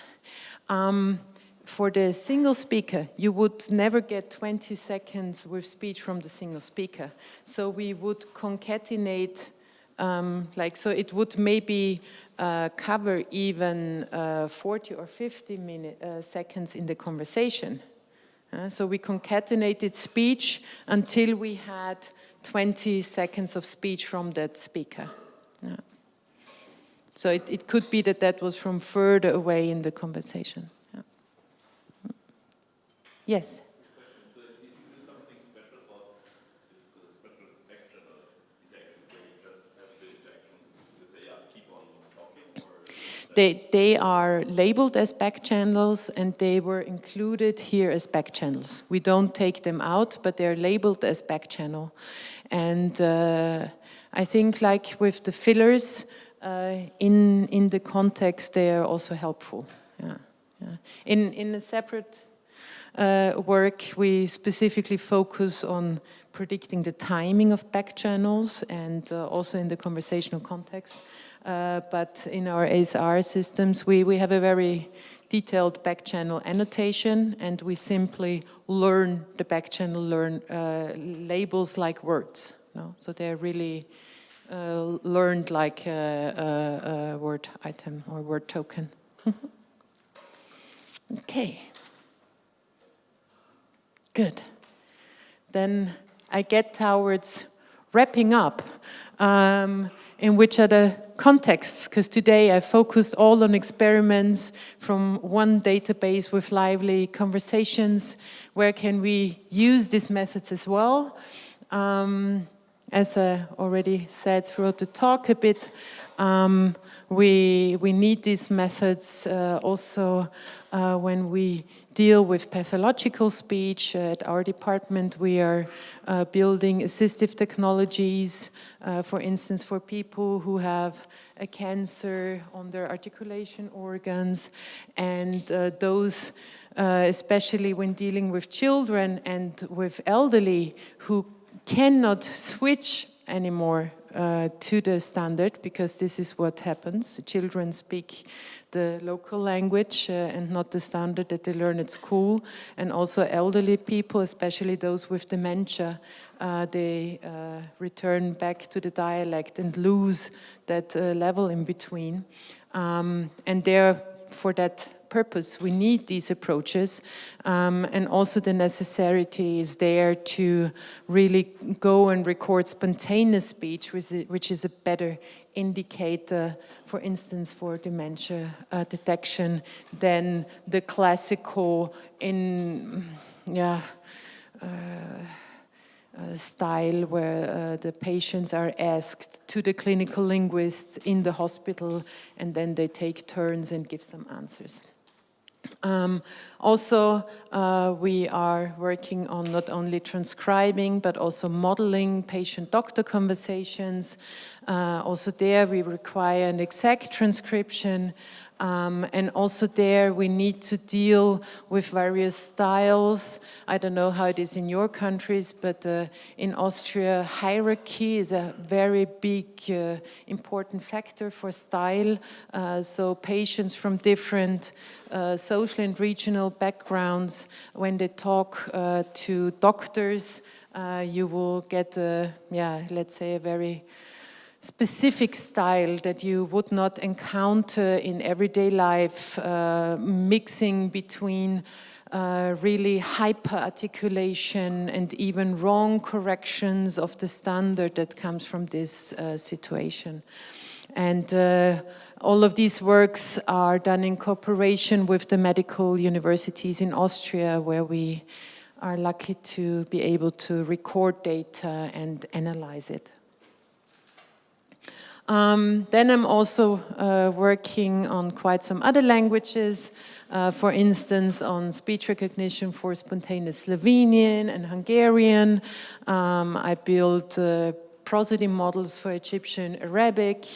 For the single speaker, you would never get 20 seconds with speech from the single speaker. So we would concatenate, so it would maybe cover even 40 or 50 seconds in the conversation. So we concatenated speech until we had 20 seconds of speech from that speaker. Yeah. So it could be that that was from further away in the conversation. Yeah. Yes? So if you do something special for this special fractional detections, where you just have the detection, you say, yeah, keep on talking, or... They are labeled as back channels, and they were included here as back channels. We don't take them out, but they're labeled as back channel. And I think like with the fillers, in the context, they are also helpful. Yeah, yeah. In a separate work, we specifically focus on predicting the timing of back channels, and also in the conversational context. But in our ASR systems, we have a very detailed back channel annotation, and we simply learn the back channel labels like words. No? So they're really learned like a word item or word token. Okay. Good. Then I get towards wrapping up. In which are the contexts? Because today I focused all on experiments from one database with lively conversations. Where can we use these methods as well? As I already said throughout the talk a bit, we need these methods also when we deal with pathological speech. At our department, we are building assistive technologies, for instance, for people who have a cancer on their articulation organs, and those, especially when dealing with children and with elderly who cannot switch anymore to the standard, because this is what happens. Children speak the local language and not the standard that they learn at school. And also elderly people, especially those with dementia, they return back to the dialect and lose that level in between. And there, for that purpose, we need these approaches, and also the necessity is there to really go and record spontaneous speech, which is a better indicator, for instance, for dementia detection than the classical style where the patients are asked to the clinical linguists in the hospital, and then they take turns and give some answers. Also, we are working on not only transcribing, but also modeling patient-doctor conversations. Also there, we require an exact transcription. And also there, we need to deal with various styles. I don't know how it is in your countries, but in Austria, hierarchy is a very big, important factor for style. So patients from different social and regional backgrounds, when they talk to doctors, you will get, let's say, a very specific style that you would not encounter in everyday life, mixing between really hyper-articulation and even wrong corrections of the standard that comes from this situation. And all of these works are done in cooperation with the medical universities in Austria, where we are lucky to be able to record data and analyze it. Then I'm also working on quite some other languages, for instance, on speech recognition for spontaneous Slovenian and Hungarian. I built prosody models for Egyptian Arabic,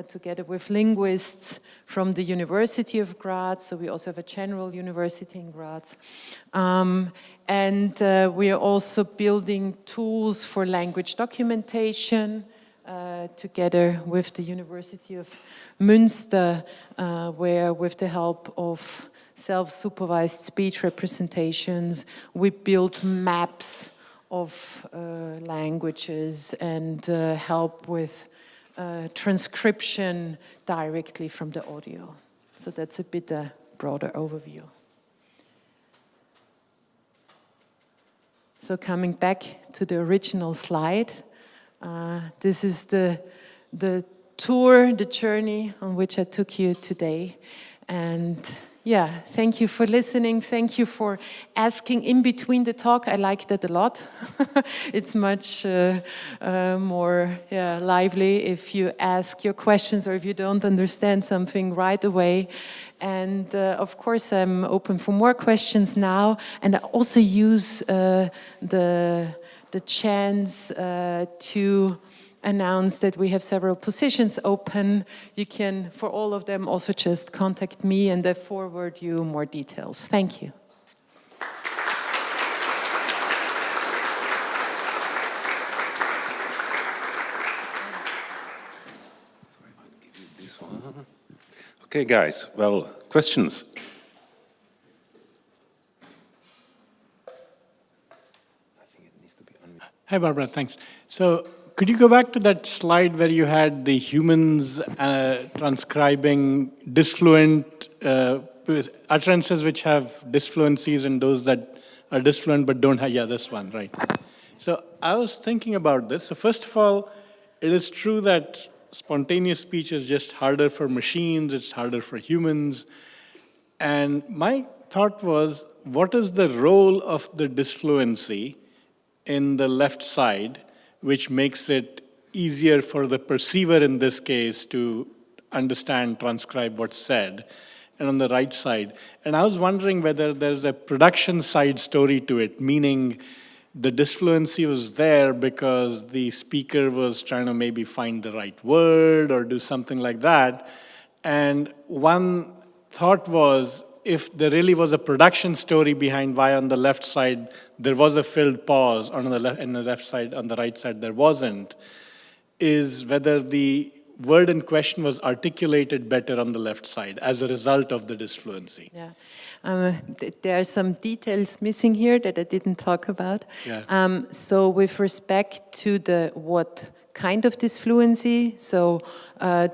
together with linguists from the University of Graz. So we also have a general university in Graz. And we are also building tools for language documentation, together with the University of Münster, where with the help of self-supervised speech representations, we built maps of languages and help with transcription directly from the audio. So that's a bit a broader overview. So coming back to the original slide, this is the tour, the journey on which I took you today. And yeah, thank you for listening. Thank you for asking in between the talk. I like that a lot. It's much more lively if you ask your questions or if you don't understand something right away. And of course, I'm open for more questions now. And I also use the chance to announce that we have several positions open. You can, for all of them, also just contact me and I forward you more details. Thank you. This one. Okay, guys, well, questions? Hi, Barbara, thanks. So could you go back to that slide where you had the humans transcribing disfluent utterances which have disfluencies and those that are disfluent but don't have, yeah, this one, right. So I was thinking about this. So first of all, it is true that spontaneous speech is just harder for machines, it's harder for humans. And my thought was, what is the role of the disfluency in the left side, which makes it easier for the perceiver in this case to understand, transcribe what's said, and on the right side. And I was wondering whether there's a production side story to it, meaning the disfluency was there because the speaker was trying to maybe find the right word or do something like that. And one thought was, if there really was a production story behind why on the left side there was a filled pause, on the left side, on the right side there wasn't, is whether the word in question was articulated better on the left side as a result of the disfluency. Yeah, there are some details missing here that I didn't talk about. Yeah. So with respect to the what kind of disfluency, so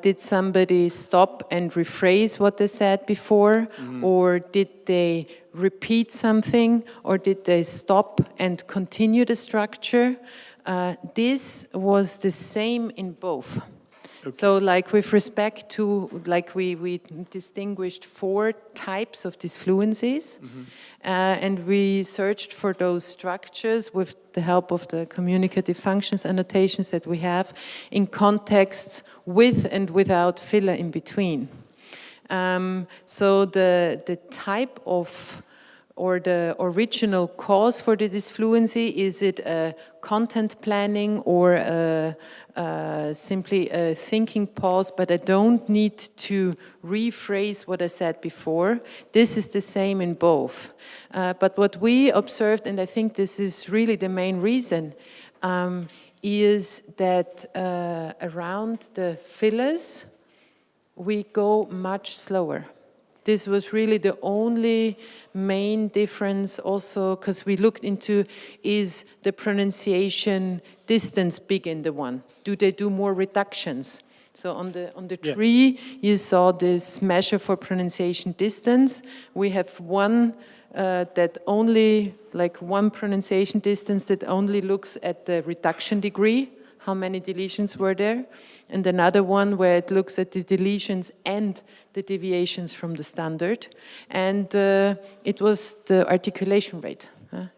did somebody stop and rephrase what they said before, or did they repeat something, or did they stop and continue the structure? This was the same in both. Okay. So like with respect to, like we distinguished 4 types of disfluencies, and we searched for those structures with the help of the communicative functions annotations that we have in contexts with and without filler in between. So the type of, or the original cause for the disfluency, is it a content planning or simply a thinking pause, but I don't need to rephrase what I said before? This is the same in both. But what we observed, and I think this is really the main reason, is that around the fillers, we go much slower. This was really the only main difference also, because we looked into, is the pronunciation distance big in the one? Do they do more reductions? So on the tree, you saw this measure for pronunciation distance. We have one that only, like one pronunciation distance that only looks at the reduction degree, how many deletions were there, and another one where it looks at the deletions and the deviations from the standard, and it was the articulation rate.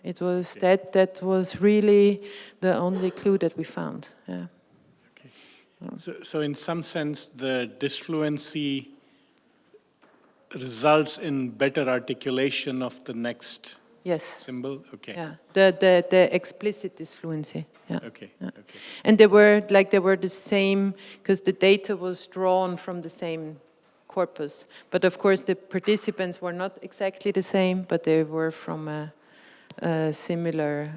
It was that was really the only clue that we found. Yeah. Okay. So in some sense, the disfluency results in better articulation of the next symbol? Okay. Yeah, the explicit disfluency. Yeah. Okay. Yeah. Okay. And they were the same, because the data was drawn from the same corpus. But of course, the participants were not exactly the same, but they were from similar,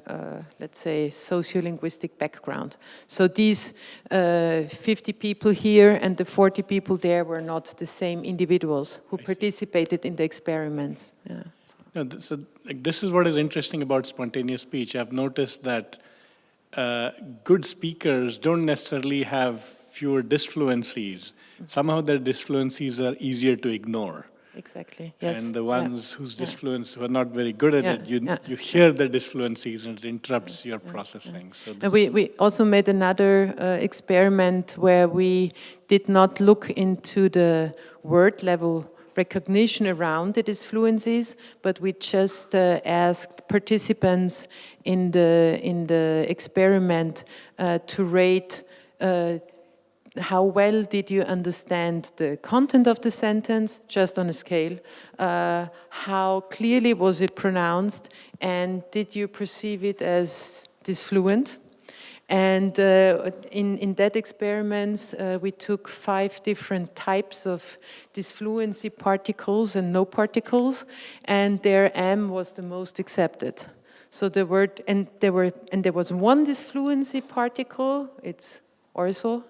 let's say, sociolinguistic background. So these 50 people here and the 40 people there were not the same individuals who participated in the experiments. Yeah, so. No, so this is what is interesting about spontaneous speech. I've noticed that good speakers don't necessarily have fewer disfluencies. Somehow their disfluencies are easier to ignore. Exactly, yes. And the ones whose disfluence were not very good at it, you hear the disfluencies and it interrupts your processing. So we also made another experiment where we did not look into the word level recognition around the disfluencies, but we just asked participants in the experiment to rate how well did you understand the content of the sentence, just on a scale, how clearly was it pronounced, and did you perceive it as disfluent? And in that experiment, we took 5 different types of disfluency particles and no particles, and their M was the most accepted. So there was one disfluency particle, it's ortho,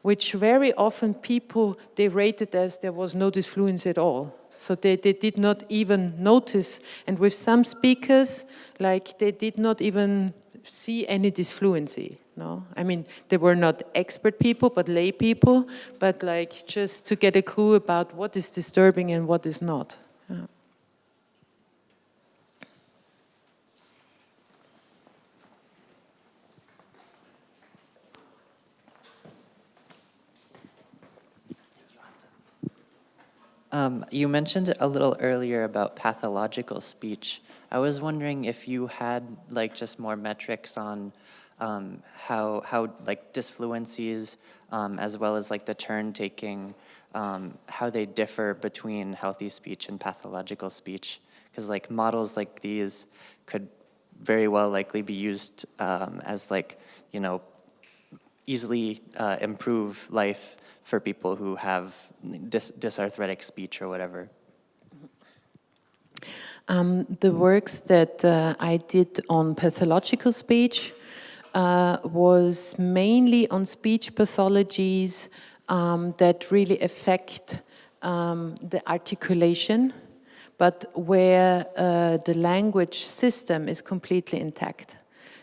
which very often people, they rated as there was no disfluency at all. So they did not even notice. And with some speakers, like they did not even see any disfluency, no? I mean, they were not expert people, but lay people, but like just to get a clue about what is disturbing and what is not. Yeah. You mentioned a little earlier about pathological speech. I was wondering if you had like just more metrics on how like disfluencies as well as like the turn taking, how they differ between healthy speech and pathological speech. Because like models like these could very well likely be used as like, you know, easily improve life for people who have dysarthritic speech or whatever. The works that I did on pathological speech was mainly on speech pathologies that really affect the articulation, but where the language system is completely intact.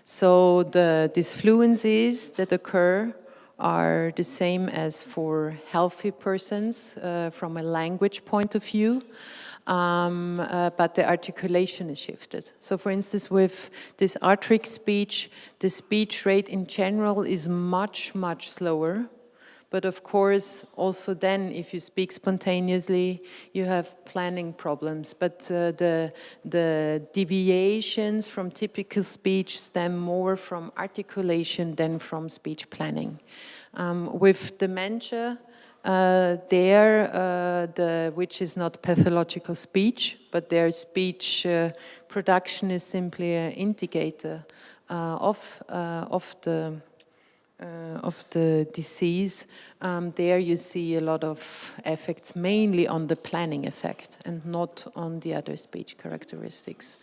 So the disfluencies that occur are the same as for healthy persons from a language point of view, but the articulation is shifted. So for instance, with dysarthric speech, the speech rate in general is much, much slower. But of course, also then, if you speak spontaneously, you have planning problems. But the deviations from typical speech stem more from articulation than from speech planning. With dementia, which is not pathological speech, but their speech production is simply an indicator of the disease. There you see a lot of effects, mainly on the planning effect and not on the other speech characteristics.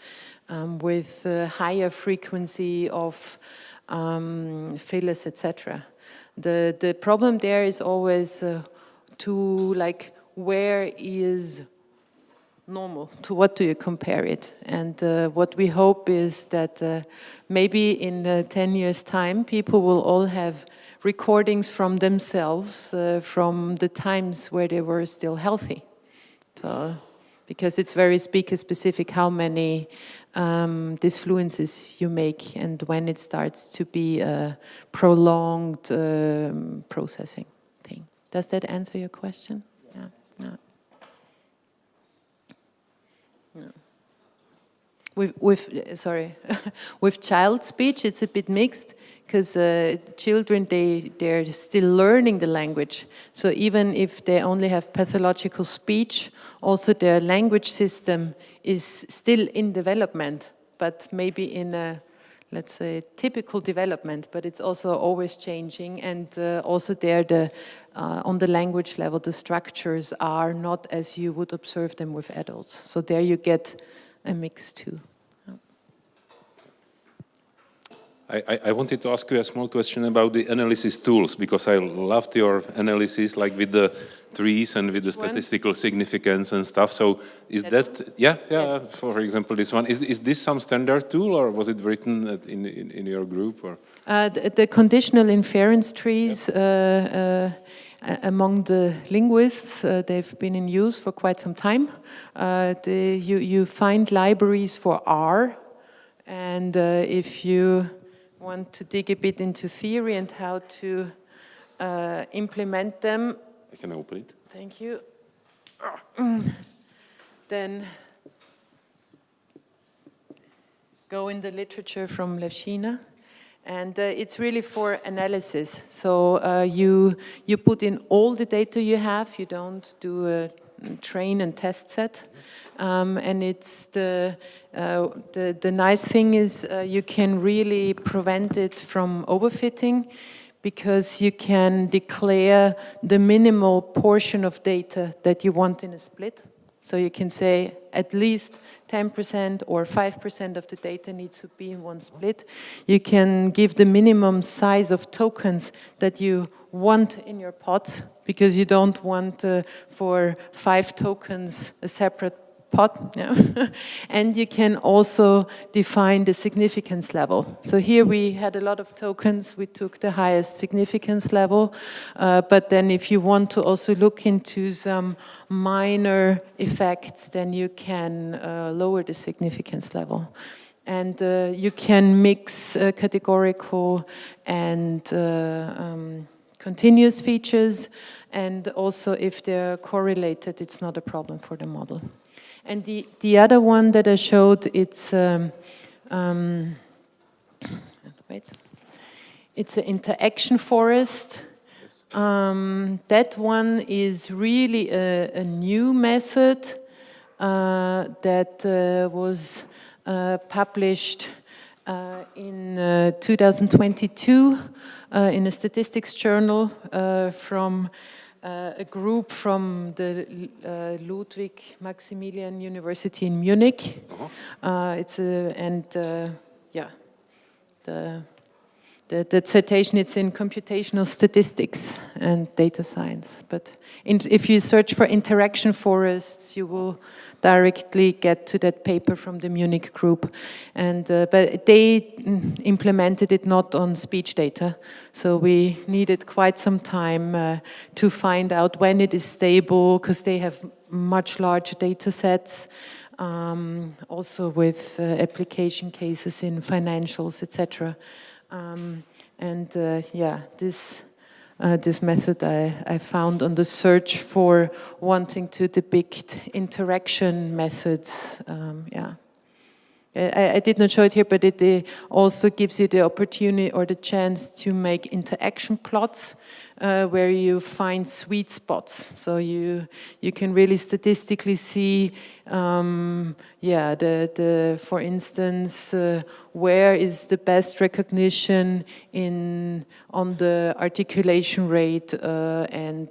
With higher frequency of fillers, etc. The problem there is always to like, where is normal? To what do you compare it? And what we hope is that maybe in 10 years' time, people will all have recordings from themselves from the times where they were still healthy. So, because it's very speaker-specific how many disfluencies you make and when it starts to be a prolonged processing thing. Does that answer your question? Yeah. Yeah. With child speech, it's a bit mixed because children, they're still learning the language. So even if they only have pathological speech, also their language system is still in development, but maybe in a, let's say, typical development, but it's also always changing. And also there, on the language level, the structures are not as you would observe them with adults. So there you get a mix too. I wanted to ask you a small question about the analysis tools, because I loved your analysis, like with the trees and with the statistical significance and stuff. So is that yeah, yes. For example, this one, is this some standard tool, or was it written in your group? Or the conditional inference trees, among the linguists, they've been in use for quite some time. You find libraries for R, and if you want to dig a bit into theory and how to implement them. I can open it. Thank you. Then go in the literature from Levshina. And it's really for analysis. So you put in all the data you have. You don't do a train and test set. And it's the nice thing is you can really prevent it from overfitting, because you can declare the minimal portion of data that you want in a split. So you can say at least 10% or 5% of the data needs to be in one split. You can give the minimum size of tokens that you want in your pot, because you don't want for 5 tokens a separate pot. Yeah. And you can also define the significance level. So here we had a lot of tokens. We took the highest significance level. But then if you want to also look into some minor effects, then you can lower the significance level. And you can mix categorical and continuous features. And also if they're correlated, it's not a problem for the model. And the other one that I showed, it's wait, it's an interaction forest. That one is really a new method that was published in 2022 in a statistics journal from a group from the Ludwig Maximilian University in Munich. The citation, it's in computational statistics and data science. But if you search for interaction forests, you will directly get to that paper from the Munich group. And but they implemented it not on speech data. So we needed quite some time to find out when it is stable, because they have much larger data sets, also with application cases in financials, etc. This method I found on the search for wanting to depict interaction methods. I did not show it here, but it also gives you the opportunity or the chance to make interaction plots where you find sweet spots. So you can really statistically see, for instance, where is the best recognition on the articulation rate and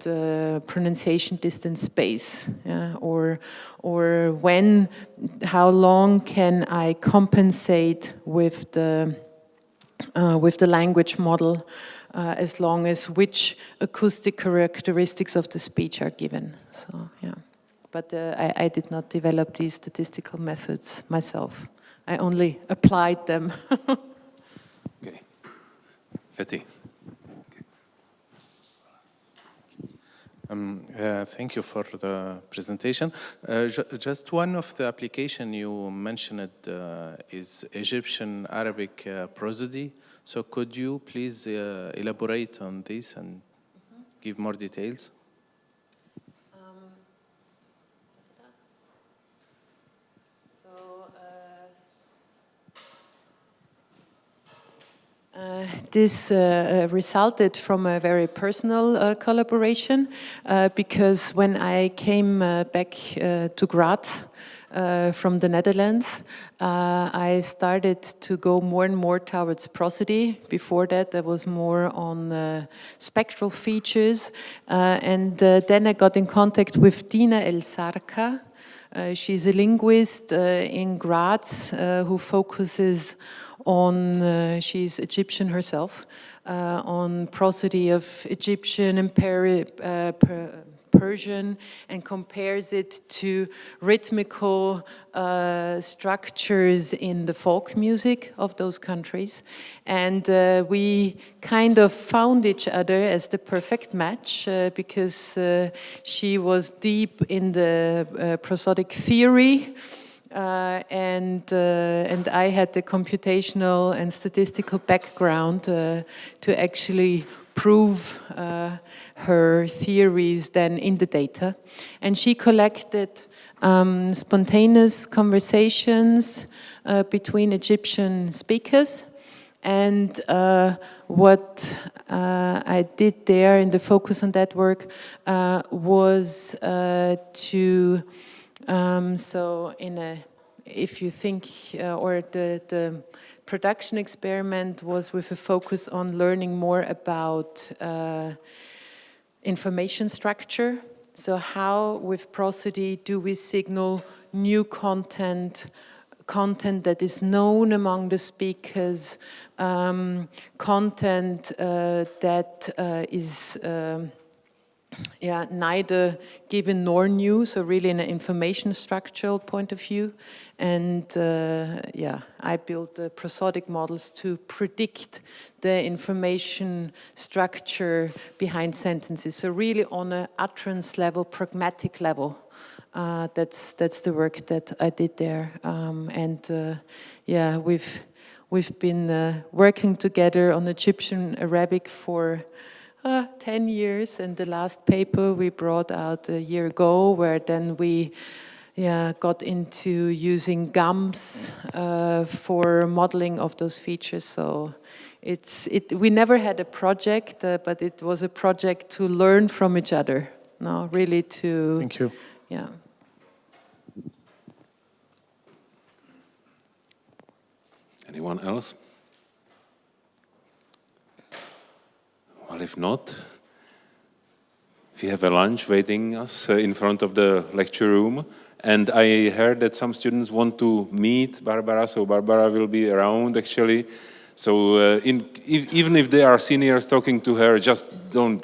pronunciation distance space, or how long can I compensate with the language model, as long as which acoustic characteristics of the speech are given. So but I did not develop these statistical methods myself. I only applied them. Okay, Fethi. Thank you for the presentation. Just one of the application you mentioned is Egyptian Arabic prosody. So could you please elaborate on this and give more details? This resulted from a very personal collaboration, because when I came back to Graz from the Netherlands, I started to go more and more towards prosody. Before that, I was more on spectral features. And then I got in contact with Dina El-Sarka. She's a linguist in Graz who focuses on, she's Egyptian herself, on prosody of Egyptian and Persian, and compares it to rhythmical structures in the folk music of those countries. And we kind of found each other as the perfect match because she was deep in the prosodic theory, and I had the computational and statistical background to actually prove her theories then in the data. And she collected spontaneous conversations between Egyptian speakers. And what I did there in the focus on that work was to, so if you think, or the production experiment was with a focus on learning more about information structure. So how, with prosody, do we signal new content that is known among the speakers, content that is neither given nor new, so really in an information structural point of view. And I built the prosodic models to predict the information structure behind sentences. So really on an utterance level, pragmatic level. That's the work that I did there. We've been working together on Egyptian Arabic for 10 years, and the last paper we brought out a year ago, where then we got into using GAMS for modeling of those features. So we never had a project, but it was a project to learn from each other. No, really to. Thank you. Yeah. Anyone else? Well, if not, we have a lunch waiting us in front of the lecture room. And I heard that some students want to meet Barbara, so Barbara will be around actually. So even if they are seniors talking to her, just don't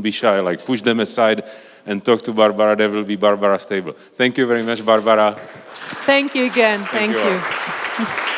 be shy, like push them aside and talk to Barbara. There will be Barbara's table. Thank you very much, Barbara. Thank you again. Thank you. All.